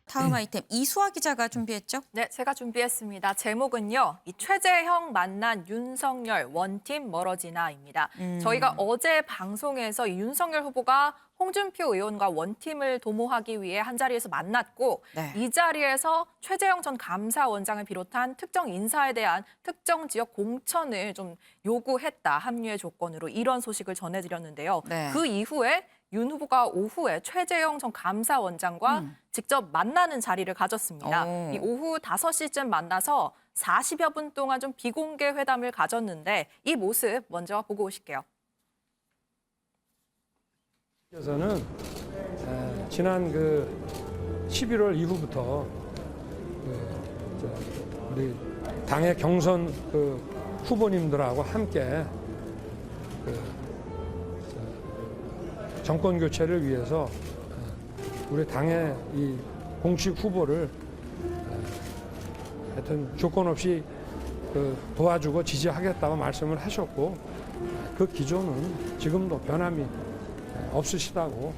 다음 아이템 이수아 기자가 준비했죠? 네, 제가 준비했습니다. 제목은요. 이 최재형 만난 윤석열 원팀 멀어지나입니다. 저희가 어제 방송에서 이 윤석열 후보가 홍준표 의원과 원팀을 도모하기 위해 한자리에서 만났고 이 자리에서 최재형 전 감사원장을 비롯한 특정 인사에 대한 특정 지역 공천을 좀 요구했다. 합류의 조건으로 이런 소식을 전해드렸는데요. 그 이후에 윤 후보가 오후에 최재형 전 감사원장과 직접 만나는 자리를 가졌습니다. 이 오후 5시쯤 만나서 40여 분 동안 좀 비공개 회담을 가졌는데 이 모습 먼저 보고 오실게요. 그래서는 지난 11월 이후부터 우리 당의 경선 후보님들하고 함께 정권 교체를 위해서 우리 당의 이 공식 후보를 하여튼 조건 없이 도와주고 지지하겠다고 말씀을 하셨고 그 기조는 지금도 변함이 없으시다고.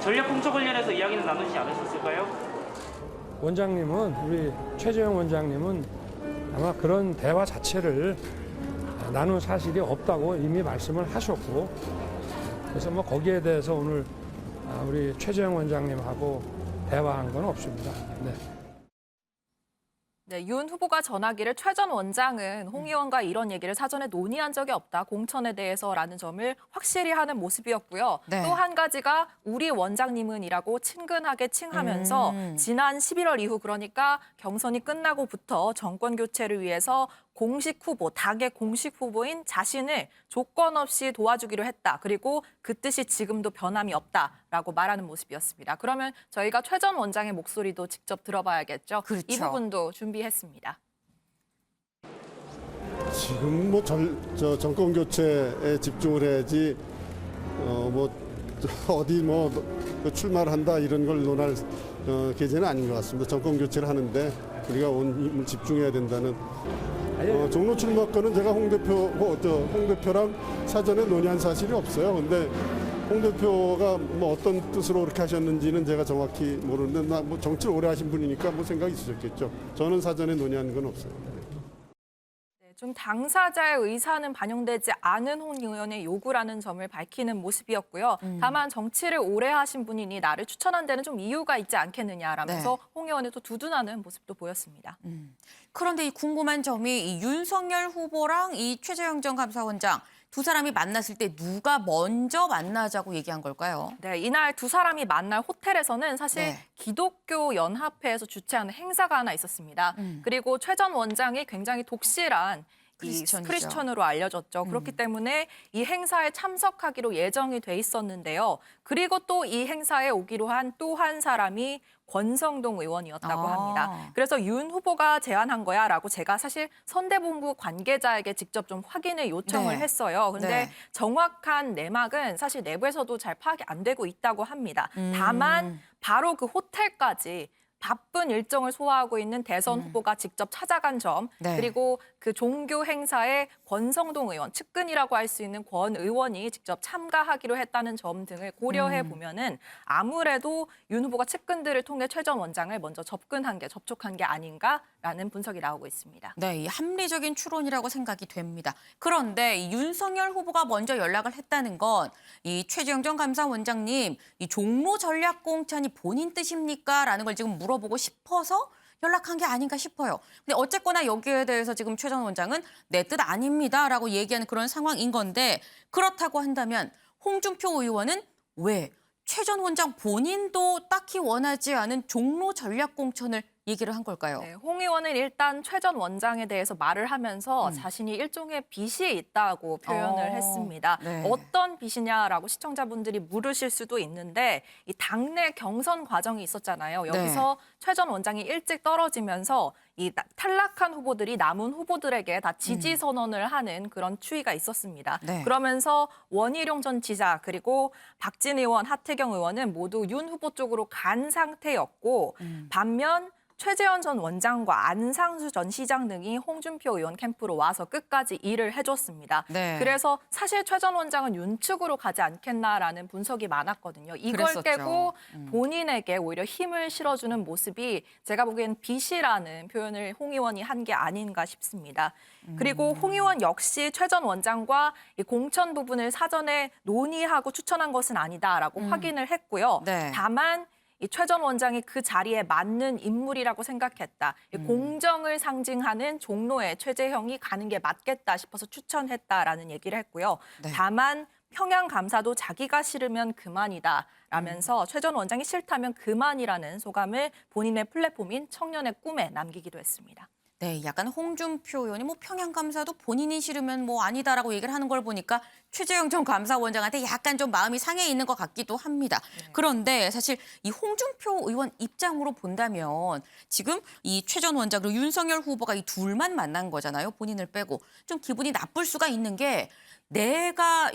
전략 공천 관련해서 이야기는 나누지 않으셨을까요? 원장님은 우리 최재형 원장님은 아마 그런 대화 자체를 나눈 사실이 없다고 이미 말씀을 하셨고 그래서 뭐 거기에 대해서 오늘 우리 최재형 원장님하고 대화한 건 없습니다. 네. 네, 윤 후보가 전하기를 최 전 원장은 홍 의원과 이런 얘기를 사전에 논의한 적이 없다. 공천에 대해서라는 점을 확실히 하는 모습이었고요. 또 한 가지가 우리 원장님은이라고 친근하게 칭하면서 지난 11월 이후 그러니까 경선이 끝나고부터 정권 교체를 위해서 공식 후보, 당의 공식 후보인 자신을 조건 없이 도와주기로 했다. 그리고 그 뜻이 지금도 변함이 없다라고 말하는 모습이었습니다. 그러면 저희가 최 전 원장의 목소리도 직접 들어봐야겠죠. 그렇죠. 이 부분도 준비했습니다. 지금 뭐 정권 교체에 집중을 해야지 어디 출마를 한다 이런 걸 논할 계제는 아닌 것 같습니다. 정권 교체를 하는데 우리가 온 힘을 집중해야 된다는. 종로 출마권은 제가 홍 대표랑 사전에 논의한 사실이 없어요. 근데 홍 대표가 뭐 어떤 뜻으로 그렇게 하셨는지는 제가 정확히 모르는데 뭐 정치를 오래 하신 분이니까 뭐 생각이 있으셨겠죠. 저는 사전에 논의한 건 없어요. 좀 당사자의 의사는 반영되지 않은 홍 의원의 요구라는 점을 밝히는 모습이었고요. 다만 정치를 오래 하신 분이니 나를 추천한 데는 좀 이유가 있지 않겠느냐라면서 홍 의원이 또 두둔하는 모습도 보였습니다. 그런데 이 궁금한 점이 이 윤석열 후보랑 이 최재형 전 감사원장 두 사람이 만났을 때 누가 먼저 만나자고 얘기한 걸까요? 네, 이날 두 사람이 만날 호텔에서는 사실 기독교 연합회에서 주최하는 행사가 하나 있었습니다. 그리고 최 전 원장이 굉장히 독실한 크리스천으로 알려졌죠. 그렇기 때문에 이 행사에 참석하기로 예정이 돼 있었는데요. 그리고 또 이 행사에 오기로 한 또 한 사람이 권성동 의원이었다고 합니다. 그래서 윤 후보가 제안한 거야라고 제가 사실 선대본부 관계자에게 직접 좀 확인을 요청을 했어요. 근데 정확한 내막은 사실 내부에서도 잘 파악이 안 되고 있다고 합니다. 다만 바로 그 호텔까지 바쁜 일정을 소화하고 있는 대선 후보가 직접 찾아간 점, 그리고 그 종교 행사에 권성동 의원, 측근이라고 할 수 있는 권 의원이 직접 참가하기로 했다는 점 등을 고려해 보면은 아무래도 윤 후보가 측근들을 통해 최 전 원장을 먼저 접촉한 게 아닌가라는 분석이 나오고 있습니다. 네, 이 합리적인 추론이라고 생각이 됩니다. 그런데 이 윤석열 후보가 먼저 연락을 했다는 건 이 최재형 전 감사원장님, 이 종로 전략 공천이 본인 뜻입니까? 라는 걸 지금 물어보고 싶어서 연락한 게 아닌가 싶어요. 근데 어쨌거나 여기에 대해서 지금 최 전 원장은 내 뜻 아닙니다라고 얘기하는 그런 상황인 건데, 그렇다고 한다면 홍준표 의원은 왜 최 전 원장 본인도 딱히 원하지 않은 종로 전략 공천을 얘기를 한 걸까요? 네, 홍 의원은 일단 최 전 원장에 대해서 말을 하면서 자신이 일종의 빚이 있다고 표현을 했습니다. 어떤 빚이냐라고 시청자분들이 물으실 수도 있는데, 이 당내 경선 과정이 있었잖아요. 여기서 최 전 원장이 일찍 떨어지면서 이 탈락한 후보들이 남은 후보들에게 다 지지 선언을 하는 그런 추이가 있었습니다. 그러면서 원희룡 전 지사 그리고 박진 의원, 하태경 의원은 모두 윤 후보 쪽으로 간 상태였고, 반면 최재현 전 원장과 안상수 전 시장 등이 홍준표 의원 캠프로 와서 끝까지 일을 해줬습니다. 그래서 사실 최 전 원장은 윤 측으로 가지 않겠나라는 분석이 많았거든요. 이걸 그랬었죠. 깨고 본인에게 오히려 힘을 실어주는 모습이 제가 보기엔 빚이라는 표현을 홍 의원이 한 게 아닌가 싶습니다. 그리고 홍 의원 역시 최 전 원장과 이 공천 부분을 사전에 논의하고 추천한 것은 아니다라고 확인을 했고요. 다만 이 최 전 원장이 그 자리에 맞는 인물이라고 생각했다. 이 공정을 상징하는 종로에 최재형이 가는 게 맞겠다 싶어서 추천했다라는 얘기를 했고요. 다만 평양 감사도 자기가 싫으면 그만이다 라면서 최 전 원장이 싫다면 그만이라는 소감을 본인의 플랫폼인 청년의 꿈에 남기기도 했습니다. 네, 약간 홍준표 의원이 뭐 평양 감사도 본인이 싫으면 뭐 아니다라고 얘기를 하는 걸 보니까 최재형 전 감사원장한테 약간 좀 마음이 상해 있는 것 같기도 합니다. 그런데 사실 이 홍준표 의원 입장으로 본다면 지금 이 최 전 원장 그리고 윤석열 후보가 이 둘만 만난 거잖아요. 본인을 빼고. 좀 기분이 나쁠 수가 있는 게, 내가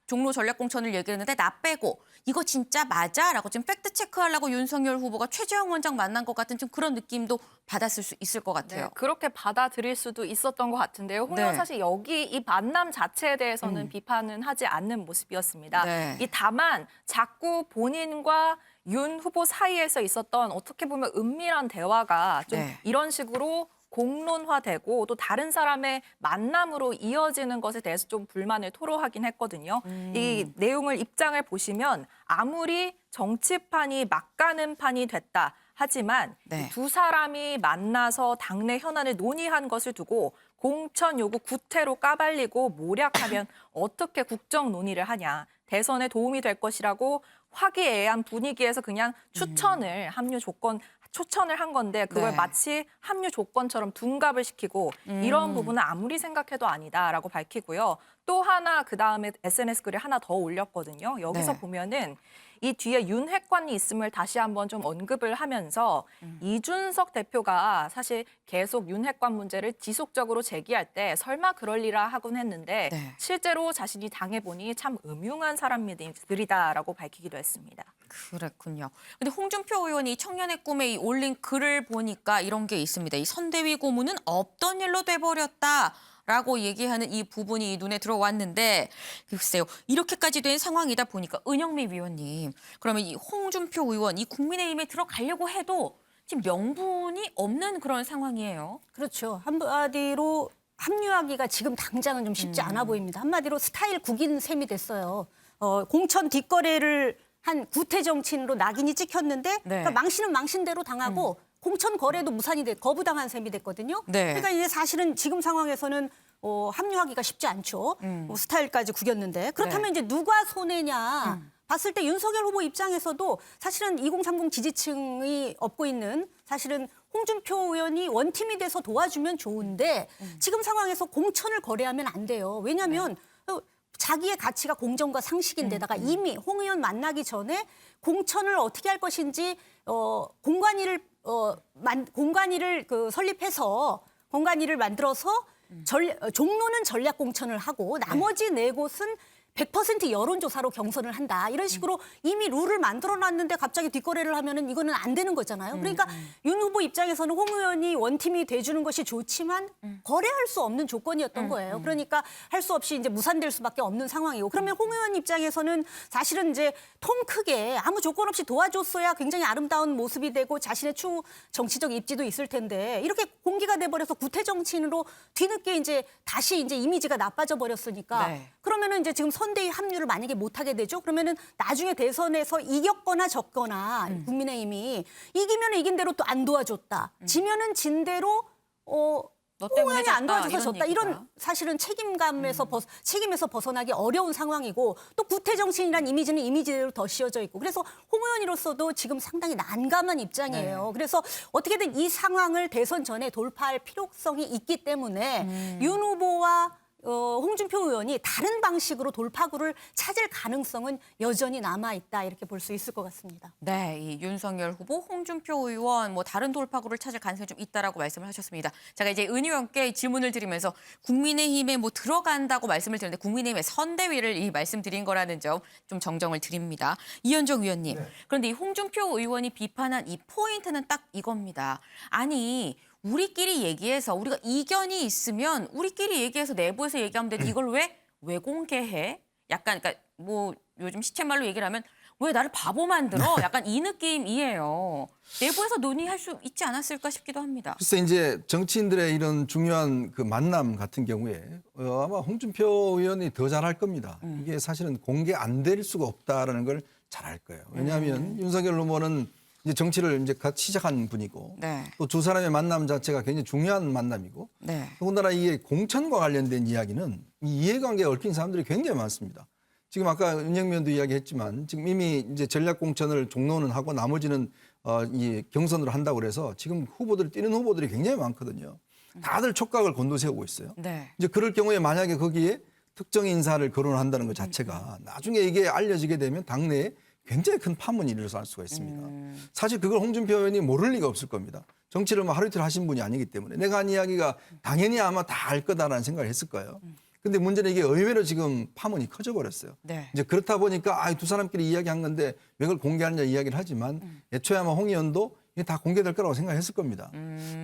종로 전략 공천을 얘기했는데 나 빼고 이거 진짜 맞아? 라고 지금 팩트 체크하려고 윤석열 후보가 최재형 원장 만난 것 같은 좀 그런 느낌도 받았을 수 있을 것 같아요. 그렇게 받아들일 수도 있었던 것 같은데요. 홍 의원 사실 여기 이 만남 자체에 대해서는 비판은 하지 않는 모습이었습니다. 다만 자꾸 본인과 윤 후보 사이에서 있었던 어떻게 보면 은밀한 대화가 좀 이런 식으로 공론화되고 또 다른 사람의 만남으로 이어지는 것에 대해서 좀 불만을 토로하긴 했거든요. 이 내용을 입장을 보시면 아무리 정치판이 막가는 판이 됐다. 하지만 두 사람이 만나서 당내 현안을 논의한 것을 두고 공천 요구 구태로 까발리고 모략하면 어떻게 국정 논의를 하냐. 대선에 도움이 될 것이라고 화기애애한 분위기에서 그냥 추천을 추천을 한 건데 그걸 마치 합류 조건처럼 둔갑을 시키고 이런 부분은 아무리 생각해도 아니다라고 밝히고요. 또 하나 그다음에 SNS 글을 하나 더 올렸거든요. 여기서 보면은 이 뒤에 윤핵관이 있음을 다시 한번 좀 언급을 하면서 이준석 대표가 사실 계속 윤핵관 문제를 지속적으로 제기할 때 설마 그럴 리라 하곤 했는데 실제로 자신이 당해보니 참 음흉한 사람들이다라고 밝히기도 했습니다. 그렇군요. 근데 홍준표 의원이 청년의 꿈에 올린 글을 보니까 이런 게 있습니다. 이 선대위 고문은 없던 일로 돼버렸다. 라고 얘기하는 이 부분이 눈에 들어왔는데, 글쎄요, 이렇게까지 된 상황이다 보니까 은영미 위원님, 그러면 이 홍준표 의원, 이 국민의힘에 들어가려고 해도 지금 명분이 없는 그런 상황이에요. 그렇죠. 한마디로 합류하기가 지금 당장은 좀 쉽지 않아 보입니다. 한마디로 스타일 국인 셈이 됐어요. 공천 뒷거래를 한 구태 정치인으로 낙인이 찍혔는데 그러니까 망신은 망신대로 당하고 공천 거래도 무산이 거부당한 셈이 됐거든요. 그러니까 이제 사실은 지금 상황에서는 합류하기가 쉽지 않죠. 스타일까지 구겼는데 그렇다면 이제 누가 손해냐? 봤을 때 윤석열 후보 입장에서도 사실은 2030 지지층이 업고 있는 사실은 홍준표 의원이 원팀이 돼서 도와주면 좋은데 지금 상황에서 공천을 거래하면 안 돼요. 왜냐하면 자기의 가치가 공정과 상식인데다가 이미 홍 의원 만나기 전에 공천을 어떻게 할 것인지 공관위를 설립해서 공관위를 만들어서 종로는 전략 공천을 하고 나머지 네 곳은 100% 여론조사로 경선을 한다. 이런 식으로 이미 룰을 만들어놨는데 갑자기 뒷거래를 하면은 이거는 안 되는 거잖아요. 그러니까 윤 후보 입장에서는 홍 의원이 원팀이 돼주는 것이 좋지만 거래할 수 없는 조건이었던 거예요. 그러니까 할 수 없이 이제 무산될 수밖에 없는 상황이고. 그러면 홍 의원 입장에서는 사실은 이제 통 크게 아무 조건 없이 도와줬어야 굉장히 아름다운 모습이 되고 자신의 추후 정치적 입지도 있을 텐데 이렇게 공개가 돼버려서 구태 정치인으로 뒤늦게 이제 다시 이제 이미지가 나빠져 버렸으니까 그러면은 이제 지금 선대위 합류를 만약에 못하게 되죠. 그러면은 나중에 대선에서 이겼거나 졌거나 국민의힘이 이기면 이긴 대로 또 안 도와줬다. 지면은 진 대로 너 홍 때문에 의원이 안 도와줘서 졌다, 졌다. 이런 사실은 책임에서 벗어나기 어려운 상황이고 또 구태 정치인이란 이미지는 이미지대로 더 씌워져 있고 그래서 홍 의원으로서도 지금 상당히 난감한 입장이에요. 그래서 어떻게든 이 상황을 대선 전에 돌파할 필요성이 있기 때문에 윤 후보와 홍준표 의원이 다른 방식으로 돌파구를 찾을 가능성은 여전히 남아있다 이렇게 볼 수 있을 것 같습니다. 네, 이 윤석열 후보, 홍준표 의원 뭐 다른 돌파구를 찾을 가능성이 좀 있다라고 말씀을 하셨습니다. 제가 이제 은 의원께 질문을 드리면서 국민의힘에 뭐 들어간다고 말씀을 드렸는데 국민의힘의 선대위를 이 말씀드린 거라는 점 좀 정정을 드립니다. 이현정 의원님, 그런데 이 홍준표 의원이 비판한 이 포인트는 딱 이겁니다. 아니 우리끼리 얘기해서 우리가 이견이 있으면 우리끼리 얘기해서 내부에서 얘기하면 되지 이걸 왜 공개해? 약간 그러니까 뭐 요즘 시쳇말로 얘기를 하면 왜 나를 바보 만들어? 약간 이 느낌이에요. 내부에서 논의할 수 있지 않았을까 싶기도 합니다. 글쎄 이제 정치인들의 이런 중요한 그 만남 같은 경우에 아마 홍준표 의원이 더 잘할 겁니다. 이게 사실은 공개 안 될 수가 없다라는 걸 잘할 거예요. 왜냐하면 윤석열 후보는 이제 정치를 이제 같이 시작한 분이고 또 두 사람의 만남 자체가 굉장히 중요한 만남이고 더군다나 이게 공천과 관련된 이야기는 이 이해관계에 얽힌 사람들이 굉장히 많습니다. 지금 아까 은영미 의원도 이야기했지만 지금 이미 이제 전략 공천을 종로는 하고 나머지는 이 경선으로 한다고 그래서 지금 뛰는 후보들이 굉장히 많거든요. 다들 촉각을 곤두세우고 있어요. 이제 그럴 경우에 만약에 거기에 특정 인사를 거론한다는 것 자체가 나중에 이게 알려지게 되면 당내에 굉장히 큰 파문이 일어날 수가 있습니다. 사실 그걸 홍준표 의원이 모를 리가 없을 겁니다. 정치를 뭐 하루 이틀 하신 분이 아니기 때문에 내가 한 이야기가 당연히 아마 다 알 거다라는 생각을 했을 거예요. 근데 문제는 이게 의외로 지금 파문이 커져버렸어요. 이제 그렇다 보니까 두 사람끼리 이야기한 건데 왜 그걸 공개하느냐 이야기를 하지만 애초에 아마 홍 의원도 이게 다 공개될 거라고 생각했을 겁니다.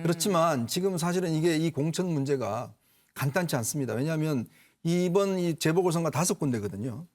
그렇지만 지금 사실은 이 공천 문제가 간단치 않습니다. 왜냐하면 이번 이 재보궐선거 5군데거든요.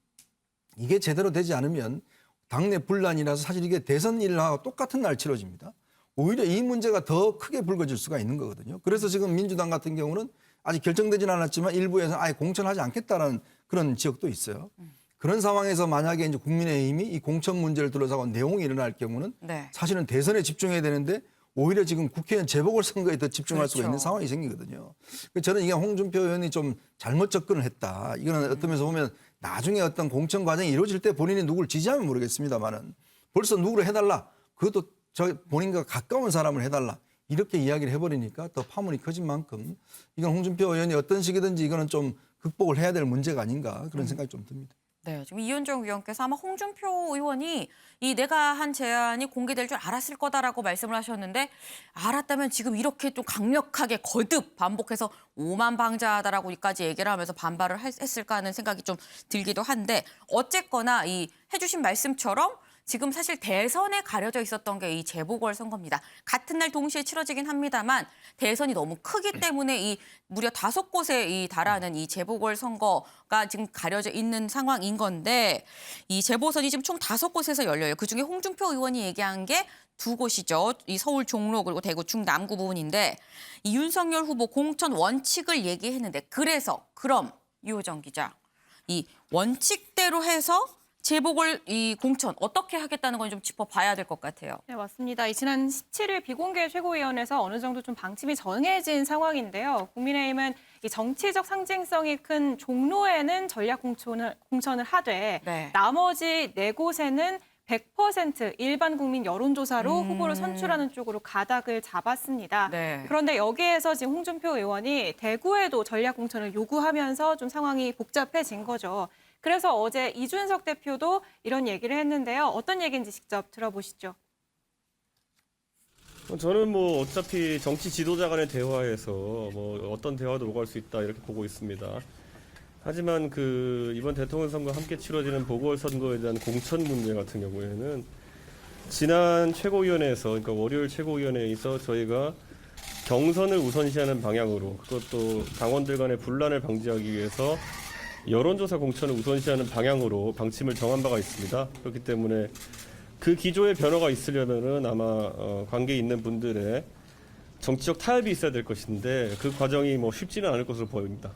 이게 제대로 되지 않으면 당내 분란이라서 사실 이게 대선 일하고 똑같은 날 치러집니다. 오히려 이 문제가 더 크게 불거질 수가 있는 거거든요. 그래서 지금 민주당 같은 경우는 아직 결정되지는 않았지만 일부에서 아예 공천하지 않겠다라는 그런 지역도 있어요. 그런 상황에서 만약에 이제 국민의힘이 이 공천 문제를 둘러싸고 내용이 일어날 경우는 사실은 대선에 집중해야 되는데 오히려 지금 국회의원 재보궐선거에 더 집중할 수가 있는 상황이 생기거든요. 저는 이게 홍준표 의원이 좀 잘못 접근을 했다. 이거는 어떤 면에서 보면 나중에 어떤 공천 과정이 이루어질 때 본인이 누구를 지지하면 모르겠습니다만은 벌써 누구를 해달라. 그것도 본인과 가까운 사람을 해달라. 이렇게 이야기를 해버리니까 더 파문이 커진 만큼 이건 홍준표 의원이 어떤 식이든지 이거는 좀 극복을 해야 될 문제가 아닌가 그런 생각이 좀 듭니다. 네, 지금 이현정 의원께서 아마 홍준표 의원이 이 내가 한 제안이 공개될 줄 알았을 거다라고 말씀을 하셨는데 알았다면 지금 이렇게 좀 강력하게 거듭 반복해서 오만방자하다라고까지 얘기를 하면서 반발을 했을까 하는 생각이 좀 들기도 한데 어쨌거나 이 해주신 말씀처럼 지금 사실 대선에 가려져 있었던 게 이 재보궐선거입니다. 같은 날 동시에 치러지긴 합니다만 대선이 너무 크기 때문에 이 무려 5곳에 달하는 이 재보궐선거가 지금 가려져 있는 상황인 건데 이 재보선이 지금 총 5곳에서 열려요. 그중에 홍준표 의원이 얘기한 게 2곳이죠. 이 서울 종로 그리고 대구 중남구 부분인데 이 윤석열 후보 공천 원칙을 얘기했는데 그래서 그럼 이호정 기자 이 원칙대로 해서 재보궐 이 공천 어떻게 하겠다는 건 좀 짚어봐야 될 것 같아요. 네, 맞습니다. 이 지난 17일 비공개 최고위원회에서 어느 정도 좀 방침이 정해진 상황인데요. 국민의힘은 이 정치적 상징성이 큰 종로에는 전략 공천을 하되 네. 나머지 4곳에는 100% 일반 국민 여론조사로 후보를 선출하는 쪽으로 가닥을 잡았습니다. 네. 그런데 여기에서 지금 홍준표 의원이 대구에도 전략 공천을 요구하면서 좀 상황이 복잡해진 거죠. 그래서 어제 이준석 대표도 이런 얘기를 했는데요. 어떤 얘기인지 직접 들어보시죠. 저는 뭐 어차피 정치 지도자 간의 대화에서 뭐 어떤 대화도 오갈 수 있다 이렇게 보고 있습니다. 하지만 이번 대통령 선거와 함께 치러지는 보궐선거에 대한 공천 문제 같은 경우에는 지난 최고위원회에서 그러니까 월요일 최고위원회에서 저희가 경선을 우선시하는 방향으로 그것도 당원들 간의 분란을 방지하기 위해서 여론조사 공천을 우선시하는 방향으로 방침을 정한 바가 있습니다. 그렇기 때문에 그 기조의 변화가 있으려면은 아마 관계에 있는 분들의 정치적 타협이 있어야 될 것인데 그 과정이 뭐 쉽지는 않을 것으로 보입니다.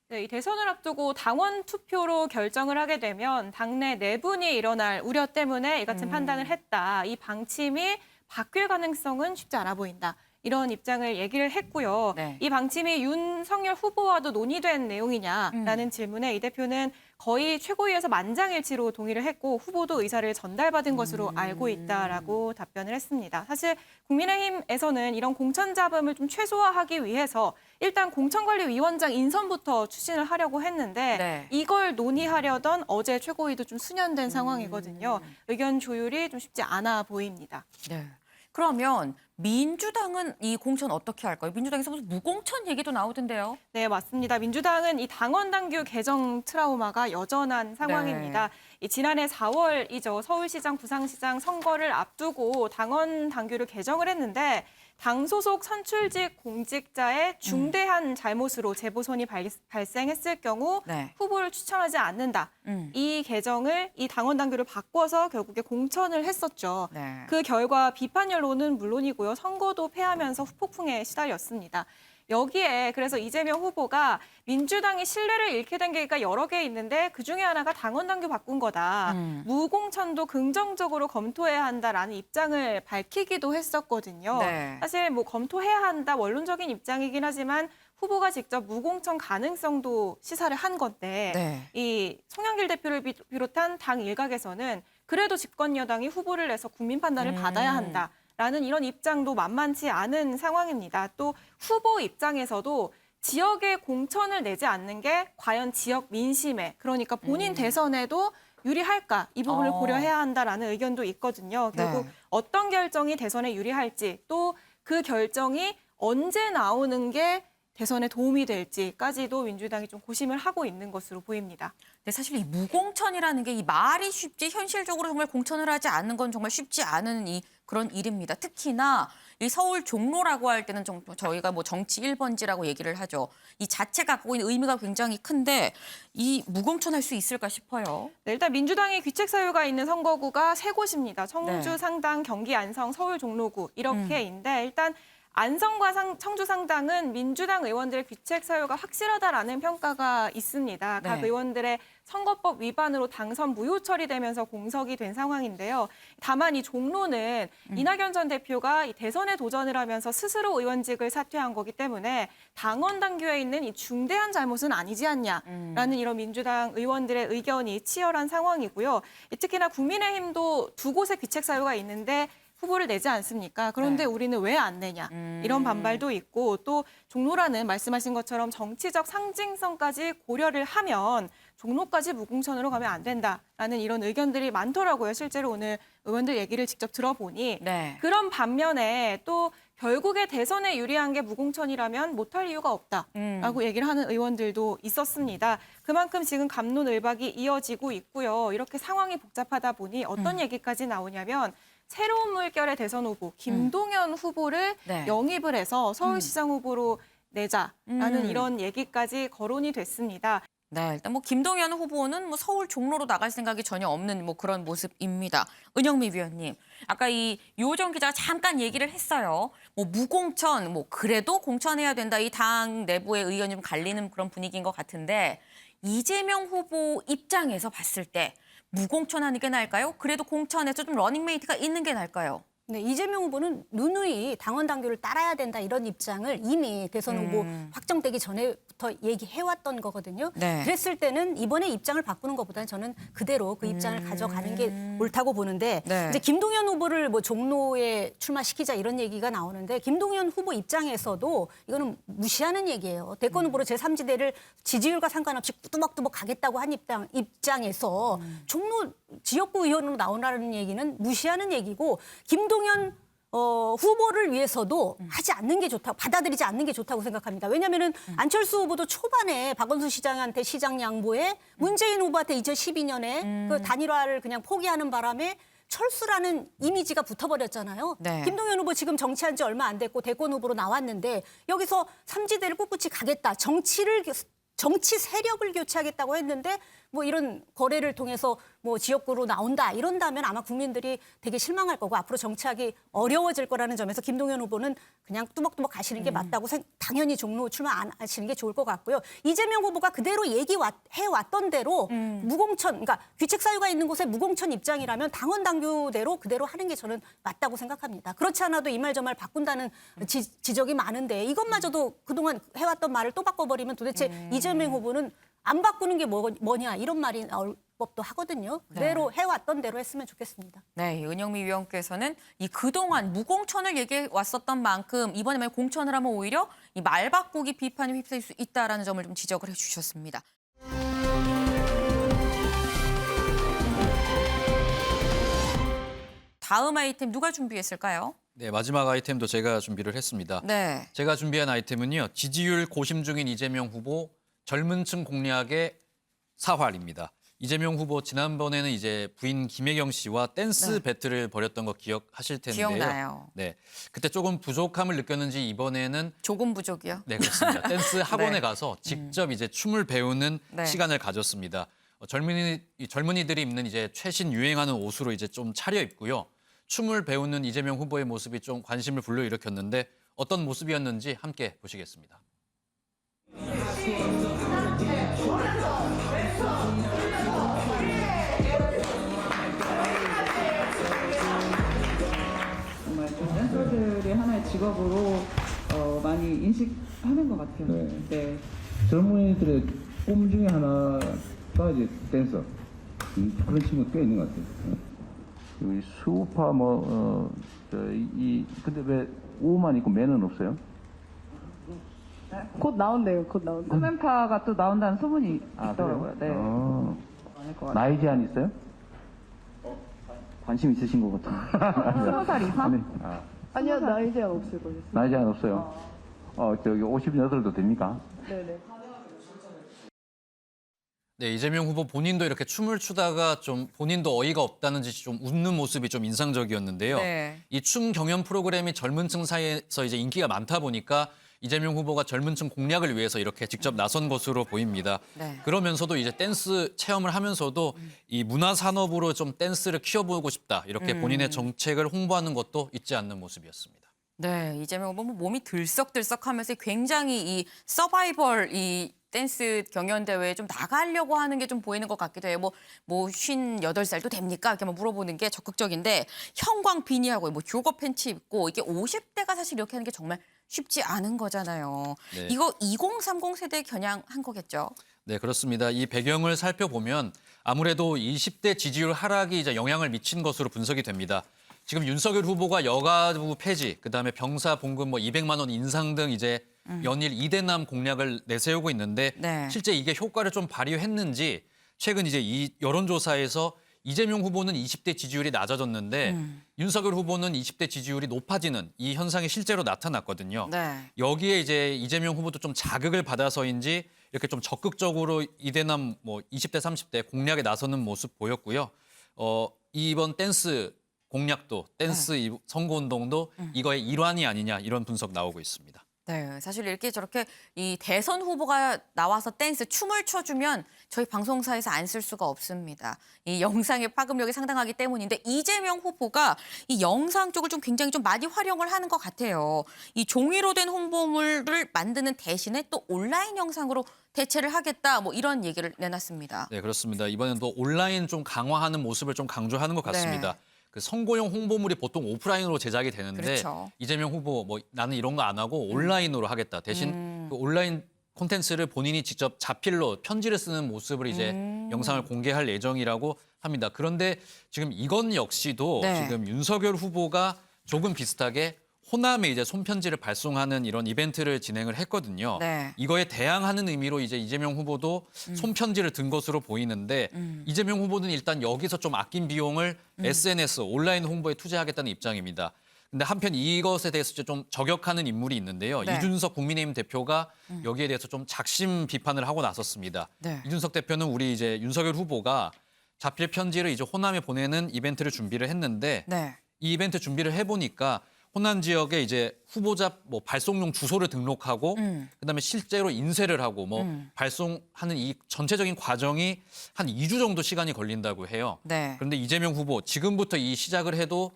네, 이 대선을 앞두고 당원 투표로 결정을 하게 되면 당내 내분이 일어날 우려 때문에 이 같은 판단을 했다. 이 방침이 바뀔 가능성은 쉽지 않아 보인다. 이런 입장을 얘기를 했고요. 네. 이 방침이 윤석열 후보와도 논의된 내용이냐라는 질문에 이 대표는 거의 최고위에서 만장일치로 동의를 했고 후보도 의사를 전달받은 것으로 알고 있다라고 답변을 했습니다. 사실 국민의힘에서는 이런 공천 잡음을 좀 최소화하기 위해서 일단 공천관리위원장 인선부터 추진을 하려고 했는데 네. 이걸 논의하려던 어제 최고위도 좀 수년된 상황이거든요. 의견 조율이 좀 쉽지 않아 보입니다. 네. 그러면 민주당은 이 공천 어떻게 할까요? 민주당에서 무슨 무공천 얘기도 나오던데요. 네, 맞습니다. 민주당은 이 당원 당규 개정 트라우마가 여전한 상황입니다. 이 지난해 4월이죠. 서울시장, 부산시장 선거를 앞두고 당원 당규를 개정을 했는데 당 소속 선출직 공직자의 중대한 잘못으로 재보선이 발생했을 경우 네. 후보를 추천하지 않는다. 이 개정을 이 당원 당규를 바꿔서 결국에 공천을 했었죠. 네. 그 결과 비판 여론은 물론이고요. 선거도 패하면서 후폭풍에 시달렸습니다. 여기에 그래서 이재명 후보가 민주당이 신뢰를 잃게 된 계기가 여러 개 있는데 그중에 하나가 당원 당규 바꾼 거다. 무공천도 긍정적으로 검토해야 한다라는 입장을 밝히기도 했었거든요. 네. 사실 뭐 검토해야 한다 원론적인 입장이긴 하지만 후보가 직접 무공천 가능성도 시사를 한 건데 네. 이 송영길 대표를 비롯한 당 일각에서는 그래도 집권 여당이 후보를 내서 국민 판단을 받아야 한다. 라는 이런 입장도 만만치 않은 상황입니다. 또 후보 입장에서도 지역에 공천을 내지 않는 게 과연 지역 민심에 그러니까 본인 대선에도 유리할까 이 부분을 고려해야 한다라는 의견도 있거든요. 결국 네. 어떤 결정이 대선에 유리할지 또 그 결정이 언제 나오는 게 대선에 도움이 될지까지도 민주당이 좀 고심을 하고 있는 것으로 보입니다. 근데 사실 이 무공천이라는 게 이 말이 쉽지 현실적으로 정말 공천을 하지 않는 건 정말 쉽지 않은 그런 일입니다. 특히나 이 서울 종로라고 할 때는 저희가 뭐 정치 1번지라고 얘기를 하죠. 이 자체가 갖고 있는 의미가 굉장히 큰데 이 무공천할 수 있을까 싶어요. 네, 일단 민주당의 귀책 사유가 있는 선거구가 3곳입니다. 청주 네. 상당, 경기 안성, 서울 종로구 이렇게인데 일단 안성과 청주 상당은 민주당 의원들의 귀책 사유가 확실하다라는 평가가 있습니다. 각 네. 의원들의 선거법 위반으로 당선 무효 처리되면서 공석이 된 상황인데요. 다만 이 종로는 이낙연 전 대표가 이 대선에 도전을 하면서 스스로 의원직을 사퇴한 거기 때문에 당원 당규에 있는 이 중대한 잘못은 아니지 않냐라는 이런 민주당 의원들의 의견이 치열한 상황이고요. 특히나 국민의힘도 2곳의 귀책 사유가 있는데 후보를 내지 않습니까? 그런데 네. 우리는 왜 안 내냐? 이런 반발도 있고 또 종로라는 말씀하신 것처럼 정치적 상징성까지 고려를 하면 종로까지 무공천으로 가면 안 된다라는 이런 의견들이 많더라고요. 실제로 오늘 의원들 얘기를 직접 들어보니 네. 그런 반면에 또 결국에 대선에 유리한 게 무공천이라면 못할 이유가 없다라고 얘기를 하는 의원들도 있었습니다. 그만큼 지금 갑론을박이 이어지고 있고요. 이렇게 상황이 복잡하다 보니 어떤 얘기까지 나오냐면 새로운 물결의 대선 후보 김동연 후보를 네. 영입을 해서 서울시장 후보로 내자라는 이런 얘기까지 거론이 됐습니다. 네, 일단 뭐 김동연 후보는 뭐 서울 종로로 나갈 생각이 전혀 없는 뭐 그런 모습입니다. 은영미 위원님, 아까 이 유호정 기자가 잠깐 얘기를 했어요. 뭐 무공천, 뭐 그래도 공천해야 된다. 이 당 내부의 의견이 좀 갈리는 그런 분위기인 것 같은데 이재명 후보 입장에서 봤을 때 무공천하는 게 나을까요? 그래도 공천에서 좀 러닝메이트가 있는 게 나을까요? 네, 이재명 후보는 누누이 당원 당규를 따라야 된다 이런 입장을 이미 대선 후보 확정되기 전에부터 얘기해왔던 거거든요. 네. 그랬을 때는 이번에 입장을 바꾸는 것보다는 저는 그대로 그 입장을 가져가는 게 옳다고 보는데 네. 이제 김동연 후보를 뭐 종로에 출마시키자 이런 얘기가 나오는데 김동연 후보 입장에서도 이거는 무시하는 얘기예요. 대권 후보로 제3지대를 지지율과 상관없이 뚜벅뚜벅 가겠다고 한 입장에서 종로 지역구 의원으로 나오라는 얘기는 무시하는 얘기고 김동연 후보를 위해서도 하지 않는 게 좋다고 받아들이지 않는 게 좋다고 생각합니다. 왜냐하면은 안철수 후보도 초반에 박원순 시장한테 시장 양보에 문재인 후보한테 2012년에 그 단일화를 그냥 포기하는 바람에 철수라는 이미지가 붙어버렸잖아요. 네. 김동연 후보 지금 정치한 지 얼마 안 됐고 대권 후보로 나왔는데 여기서 삼지대를 꿋꿋이 가겠다. 정치 세력을 교체하겠다고 했는데 뭐 이런 거래를 통해서 뭐 지역구로 나온다 이런다면 아마 국민들이 되게 실망할 거고 앞으로 정치하기 어려워질 거라는 점에서 김동연 후보는 그냥 뚜벅뚜벅 가시는 게 맞다고 당연히 종로 출마 안 하시는 게 좋을 것 같고요. 이재명 후보가 그대로 해왔던 대로 무공천, 그러니까 귀책 사유가 있는 곳에 무공천 입장이라면 당원 당규대로 그대로 하는 게 저는 맞다고 생각합니다. 그렇지 않아도 이 말 저 말 바꾼다는 지적이 많은데 이것마저도 그동안 해왔던 말을 또 바꿔버리면 도대체 이재명 후보는 안 바꾸는 게 뭐냐 이런 말이 나올 법도 하거든요. 그대로 해왔던 대로 했으면 좋겠습니다. 네, 은영미 위원께서는 이 그동안 무공천을 얘기해 왔었던 만큼 이번에 만약 공천을 하면 오히려 이 말 바꾸기 비판이 휩쓸릴 수 있다라는 점을 좀 지적을 해주셨습니다. 다음 아이템 누가 준비했을까요? 네, 마지막 아이템도 제가 준비를 했습니다. 네. 제가 준비한 아이템은요. 지지율 고심 중인 이재명 후보 젊은 층 공략의 사활입니다. 이재명 후보 지난번에는 이제 부인 김혜경 씨와 댄스 배틀을 벌였던 거 기억하실 텐데요. 기억나요. 네, 그때 조금 부족함을 느꼈는지 이번에는 조금 부족이요? 네, 그렇습니다. 댄스 학원에 가서 직접 이제 춤을 배우는 시간을 가졌습니다. 젊은이들이 입는 이제 최신 유행하는 옷으로 이제 좀 차려입고요. 춤을 배우는 이재명 후보의 모습이 좀 관심을 불러일으켰는데 어떤 모습이었는지 함께 보시겠습니다. 정말 좀 댄서들의 하나의 직업으로 많이 인식하는 것 같아요. 네. 젊은이들의 꿈 중에 하나가 이제 댄서. 그런 친구가 꽤 있는 것 같아요. 여기 수우파 근데 왜 우만 있고 매는 없어요? 곧 나온대요. 곧 나온대요. 소맨파가 또 나온다는 소문이 있더라고요. 네. 나이 제한 있어요? 관심 있으신 것 같아요. 20살 이상? 아니요, 나이 제한 없을 거예요. 나이 제한 없어요? 저기 58도 됩니까? 네네. 네, 이재명 후보 본인도 이렇게 춤을 추다가 좀 본인도 어이가 없다는 듯이 좀 웃는 모습이 좀 인상적이었는데요. 네. 이 춤 경연 프로그램이 젊은 층 사이에서 이제 인기가 많다 보니까 이재명 후보가 젊은 층 공략을 위해서 이렇게 직접 나선 것으로 보입니다. 네. 그러면서도 이제 댄스 체험을 하면서도 이 문화 산업으로 좀 댄스를 키워보고 싶다. 이렇게 본인의 정책을 홍보하는 것도 잊지 않는 모습이었습니다. 네, 이재명 후보 몸이 들썩들썩하면서 굉장히 이 서바이벌 이 댄스 경연 대회에 좀 나가려고 하는 게 좀 보이는 것 같기도 해요. 뭐 58살도 됩니까? 이렇게 물어보는 게 적극적인데 형광 비니하고 뭐 조거 팬츠 입고 이게 50대가 사실 이렇게 하는 게 정말 쉽지 않은 거잖아요. 네. 이거 2030 세대에 겨냥한 거겠죠? 네, 그렇습니다. 이 배경을 살펴보면 아무래도 20대 지지율 하락이 이제 영향을 미친 것으로 분석이 됩니다. 지금 윤석열 후보가 여가부 폐지, 그다음에 병사 봉급 200만 원 인상 등 이제 연일 2대남 공약을 내세우고 있는데 실제 이게 효과를 좀 발휘했는지 최근 이제 이 여론조사에서 이재명 후보는 20대 지지율이 낮아졌는데 윤석열 후보는 20대 지지율이 높아지는 이 현상이 실제로 나타났거든요. 네. 여기에 이제 이재명 후보도 좀 자극을 받아서인지 이렇게 좀 적극적으로 2대남 20대, 30대 공략에 나서는 모습 보였고요. 이번 댄스 공약도 댄스 선거운동도 이거의 일환이 아니냐 이런 분석 나오고 있습니다. 네, 사실 이렇게 저렇게 이 대선 후보가 나와서 댄스, 춤을 춰주면 저희 방송사에서 안 쓸 수가 없습니다. 이 영상의 파급력이 상당하기 때문인데 이재명 후보가 이 영상 쪽을 좀 굉장히 좀 많이 활용을 하는 것 같아요. 이 종이로 된 홍보물을 만드는 대신에 또 온라인 영상으로 대체를 하겠다, 뭐 이런 얘기를 내놨습니다. 네, 그렇습니다. 이번엔 또 온라인 좀 강화하는 모습을 좀 강조하는 것 같습니다. 네. 그 선거용 홍보물이 보통 오프라인으로 제작이 되는데 그렇죠. 이재명 후보 뭐 나는 이런 거 안 하고 온라인으로 하겠다. 대신 그 온라인 콘텐츠를 본인이 직접 자필로 편지를 쓰는 모습을 이제 영상을 공개할 예정이라고 합니다. 그런데 지금 이건 역시도 네. 지금 윤석열 후보가 조금 비슷하게 호남에 이제 손편지를 발송하는 이런 이벤트를 진행을 했거든요. 네. 이거에 대항하는 의미로 이제 이재명 후보도 손편지를 든 것으로 보이는데 이재명 후보는 일단 여기서 좀 아낀 비용을 SNS, 온라인 홍보에 투자하겠다는 입장입니다. 근데 한편 이것에 대해서 좀 저격하는 인물이 있는데요. 네. 이준석 국민의힘 대표가 여기에 대해서 좀 작심 비판을 하고 나섰습니다. 네. 이준석 대표는 우리 이제 윤석열 후보가 자필 편지를 이제 호남에 보내는 이벤트를 준비를 했는데 네. 이 이벤트 준비를 해보니까 호남 지역에 이제 후보자 뭐 발송용 주소를 등록하고 그다음에 실제로 인쇄를 하고 뭐 발송하는 이 전체적인 과정이 한 2주 정도 시간이 걸린다고 해요. 네. 그런데 이재명 후보 지금부터 이 시작을 해도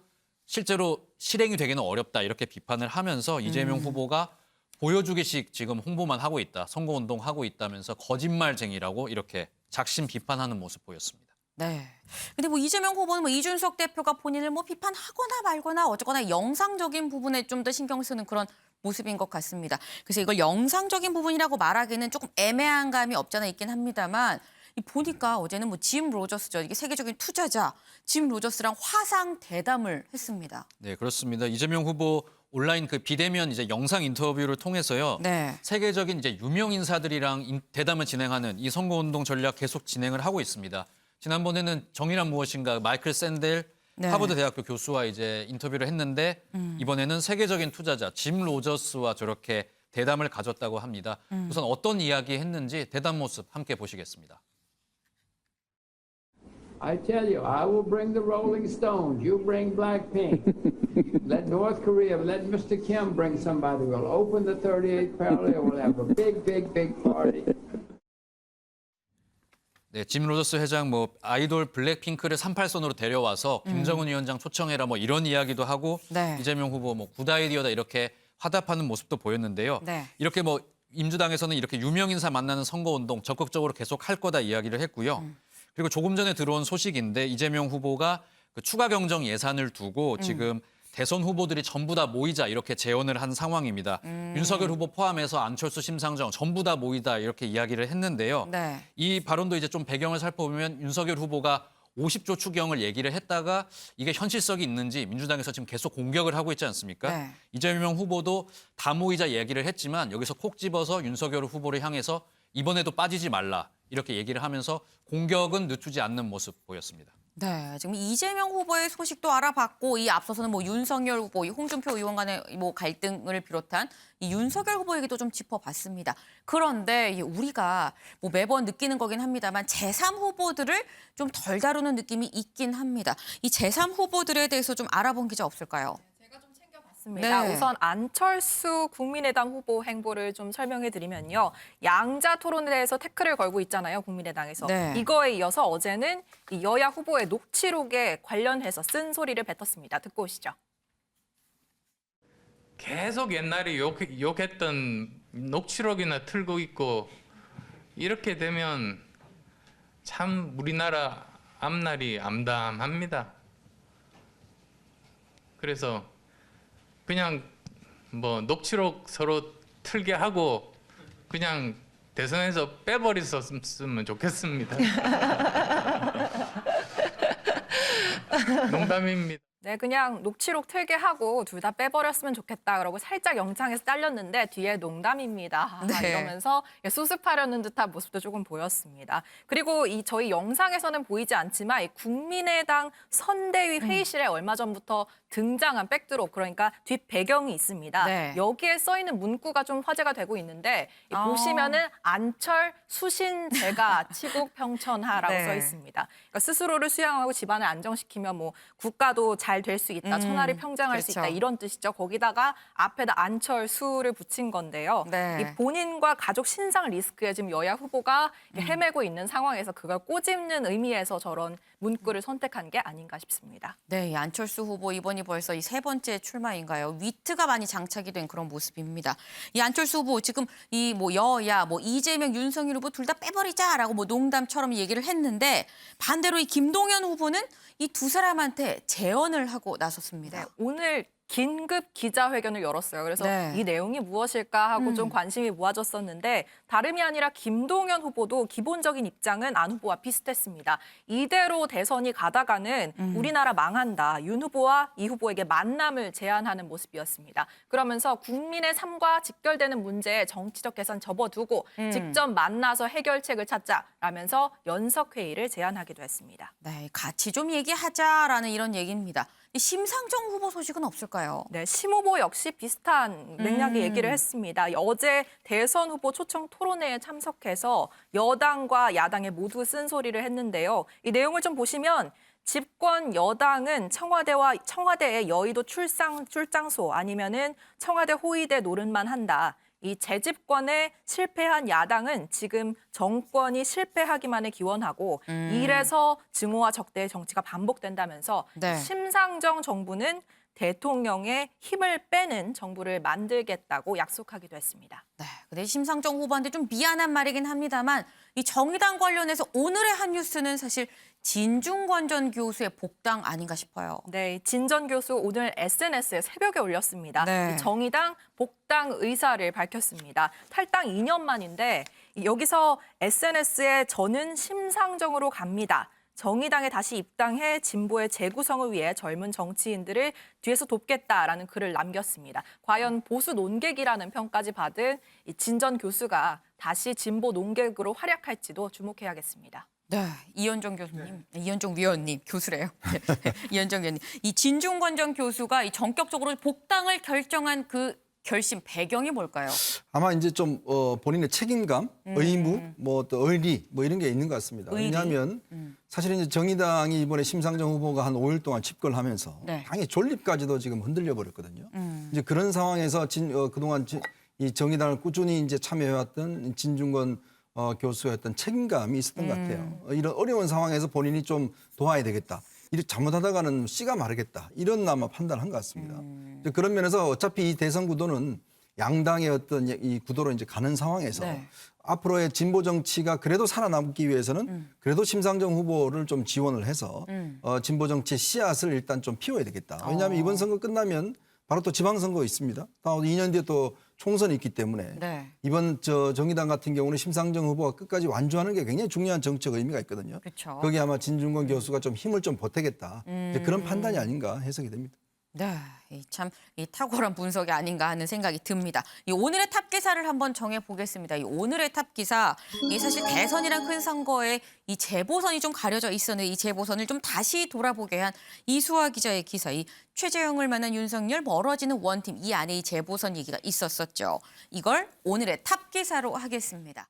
실제로 실행이 되기는 어렵다 이렇게 비판을 하면서 이재명 후보가 보여주기식 지금 홍보만 하고 있다. 선거운동 하고 있다면서 거짓말쟁이라고 이렇게 작심 비판하는 모습 보였습니다. 네. 근데 뭐 이재명 후보는 뭐 이준석 대표가 본인을 뭐 비판하거나 말거나 어쨌거나 영상적인 부분에 좀 더 신경 쓰는 그런 모습인 것 같습니다. 그래서 이걸 영상적인 부분이라고 말하기는 조금 애매한 감이 없잖아 있긴 합니다만 보니까 어제는 뭐 짐 로저스죠. 이게 세계적인 투자자 짐 로저스랑 화상 대담을 했습니다. 네, 그렇습니다. 이재명 후보 온라인 그 비대면 이제 영상 인터뷰를 통해서요. 네. 세계적인 이제 유명 인사들이랑 대담을 진행하는 이 선거운동 전략 계속 진행을 하고 있습니다. 지난번에는 정의란 무엇인가 마이클 샌델 네. 하버드 대학교 교수와 이제 인터뷰를 했는데 이번에는 세계적인 투자자 짐 로저스와 저렇게 대담을 가졌다고 합니다. 우선 어떤 이야기 했는지 대담 모습 함께 보시겠습니다. I tell you, I will bring the Rolling Stones. You bring Blackpink. Let North Korea, let Mr. Kim bring somebody. We'll open the 38th parallel. We'll have a big, big, big party. 네, 짐 로저스 회장 뭐 아이돌 블랙핑크를 38선으로 데려와서 김정은 위원장 초청해라 뭐 이런 이야기도 하고 네. 이재명 후보 뭐 굿아이디어다 이렇게 화답하는 모습도 보였는데요. 네. 이렇게 뭐 민주당에서는 이렇게 유명 인사 만나는 선거운동 적극적으로 계속 할 거다 이야기를 했고요. 그리고 조금 전에 들어온 소식인데 이재명 후보가 그 추가 경정 예산을 두고 지금 대선 후보들이 전부 다 모이자 이렇게 제언을 한 상황입니다. 윤석열 후보 포함해서 안철수, 심상정 전부 다 모이다 이렇게 이야기를 했는데요. 네. 이 발언도 이제 좀 배경을 살펴보면 윤석열 후보가 50조 추경을 얘기를 했다가 이게 현실성이 있는지 민주당에서 지금 계속 공격을 하고 있지 않습니까? 네. 이재명 후보도 다 모이자 얘기를 했지만 여기서 콕 집어서 윤석열 후보를 향해서 이번에도 빠지지 말라 이렇게 얘기를 하면서 공격은 늦추지 않는 모습 보였습니다. 네, 지금 이재명 후보의 소식도 알아봤고 이 앞서서는 뭐 윤석열 후보, 이 홍준표 의원 간의 뭐 갈등을 비롯한 이 윤석열 후보 얘기도 좀 짚어봤습니다. 그런데 우리가 뭐 매번 느끼는 거긴 합니다만 제3 후보들을 좀 덜 다루는 느낌이 있긴 합니다. 이 제3 후보들에 대해서 좀 알아본 기자 없을까요? 네. 네. 우선 안철수 국민의당 후보 행보를 좀 설명해 드리면요. 양자 토론에 대해서 태클을 걸고 있잖아요. 국민의당에서. 네. 이거에 이어서 어제는 이 여야 후보의 녹취록에 관련해서 쓴소리를 뱉었습니다. 듣고 오시죠. 계속 옛날에 욕했던 녹취록이나 틀고 있고 이렇게 되면 참 우리나라 앞날이 암담합니다. 그래서 그냥 뭐 녹취록 서로 틀게 하고 그냥 대선에서 빼버렸으면 좋겠습니다. 농담입니다. 네, 그냥 녹취록 틀게 하고 둘 다 빼버렸으면 좋겠다. 그러고 살짝 영창에서 잘렸는데 뒤에 농담입니다. 네. 이러면서 수습하려는 듯한 모습도 조금 보였습니다. 그리고 이 저희 영상에서는 보이지 않지만 이 국민의당 선대위 회의실에 얼마 전부터 등장한 백드롭, 그러니까 뒷 배경이 있습니다. 네. 여기에 써 있는 문구가 좀 화제가 되고 있는데 보시면은 안철 수신 제가 치국 평천하라고 네. 써 있습니다. 그러니까 스스로를 수양하고 집안을 안정시키면 뭐 국가도 잘 잘 될 수 있다, 천하를 평장할 수 있다 그렇죠. 이런 뜻이죠. 거기다가 앞에다 안철수를 붙인 건데요. 네. 이 본인과 가족 신상 리스크에 지금 여야 후보가 헤매고 있는 상황에서 그걸 꼬집는 의미에서 저런 문구를 선택한 게 아닌가 싶습니다. 네, 이 안철수 후보 이번이 벌써 이 세 번째 출마인가요? 위트가 많이 장착이 된 그런 모습입니다. 이 안철수 후보 지금 이 뭐 여야 뭐 이재명, 윤석열 후보 둘 다 빼버리자라고 뭐 농담처럼 얘기를 했는데 반대로 이 김동연 후보는 이 두 사람한테 제언을 하고 나섰습니다. 네, 오늘 긴급 기자회견을 열었어요. 그래서 네. 이 내용이 무엇일까 하고 좀 관심이 모아졌었는데 다름이 아니라 김동연 후보도 기본적인 입장은 안 후보와 비슷했습니다. 이대로 대선이 가다가는 우리나라 망한다. 윤 후보와 이 후보에게 만남을 제안하는 모습이었습니다. 그러면서 국민의 삶과 직결되는 문제에 정치적 계산 접어두고 직접 만나서 해결책을 찾자라면서 연석회의를 제안하기도 했습니다. 네, 같이 좀 얘기하자라는 이런 얘기입니다. 이 심상정 후보 소식은 없을까요? 네, 심 후보 역시 비슷한 맥락의 얘기를 했습니다. 어제 대선 후보 초청 토론회에 참석해서 여당과 야당에 모두 쓴소리를 했는데요. 이 내용을 좀 보시면 집권 여당은 청와대의 여의도 출장소 아니면은 청와대 호위대 노릇만 한다. 이 재집권에 실패한 야당은 지금 정권이 실패하기만을 기원하고 이래서 증오와 적대의 정치가 반복된다면서 네. 심상정 정부는 대통령의 힘을 빼는 정부를 만들겠다고 약속하기도 했습니다. 네, 근데 심상정 후보한테 좀 미안한 말이긴 합니다만 이 정의당 관련해서 오늘의 한 뉴스는 사실 진중권 전 교수의 복당 아닌가 싶어요. 네, 진 전 교수 오늘 SNS에 새벽에 올렸습니다. 네. 이 정의당 복당 의사를 밝혔습니다. 탈당 2년 만인데 여기서 SNS에 저는 심상정으로 갑니다. 정의당에 다시 입당해 진보의 재구성을 위해 젊은 정치인들을 뒤에서 돕겠다라는 글을 남겼습니다. 과연 보수 논객이라는 평까지 받은 진 전 교수가 다시 진보 논객으로 활약할지도 주목해야겠습니다. 네, 이현정 교수님, 이현정 위원님, 교수래요. 이현정 위원님, 이 진중권 전 교수가 이 전격적으로 복당을 결정한 그 결심 배경이 뭘까요? 아마 이제 좀 본인의 책임감, 의무, 뭐 또 의리 뭐 이런 게 있는 것 같습니다. 의리? 왜냐하면 사실은 이제 정의당이 이번에 심상정 후보가 한 5일 동안 집권을 하면서 네. 당의 존립까지도 지금 흔들려 버렸거든요. 이제 그런 상황에서 그동안 이 정의당을 꾸준히 이제 참여해왔던 진중권 교수의 어떤 책임감이 있었던 것 같아요. 이런 어려운 상황에서 본인이 좀 도와야 되겠다. 이렇게 잘못하다가는 씨가 마르겠다. 이런 아마 판단을 한 것 같습니다. 그런 면에서 어차피 이 대선 구도는 양당의 어떤 이 구도로 이제 가는 상황에서 네. 앞으로의 진보 정치가 그래도 살아남기 위해서는 그래도 심상정 후보를 좀 지원을 해서 진보 정치의 씨앗을 일단 좀 피워야 되겠다. 왜냐하면 이번 선거 끝나면 바로 또 지방선거 있습니다. 다음 2년 뒤에 또 총선이 있기 때문에 네. 이번 정의당 같은 경우는 심상정 후보가 끝까지 완주하는 게 굉장히 중요한 정책 의미가 있거든요. 그렇죠. 거기 아마 진중권 교수가 좀 힘을 좀 보태겠다. 이제 그런 판단이 아닌가 해석이 됩니다. 네, 참 탁월한 분석이 아닌가 하는 생각이 듭니다. 이 오늘의 탑 기사를 한번 정해 보겠습니다. 이 오늘의 탑 기사, 이 사실 대선이란 큰 선거에 이 재보선이 좀 가려져 있었는데 이 재보선을 좀 다시 돌아보게 한 이수아 기자의 기사, 이 최재형을 만난 윤석열 멀어지는 원팀 이 안에 이 재보선 얘기가 있었었죠. 이걸 오늘의 탑 기사로 하겠습니다.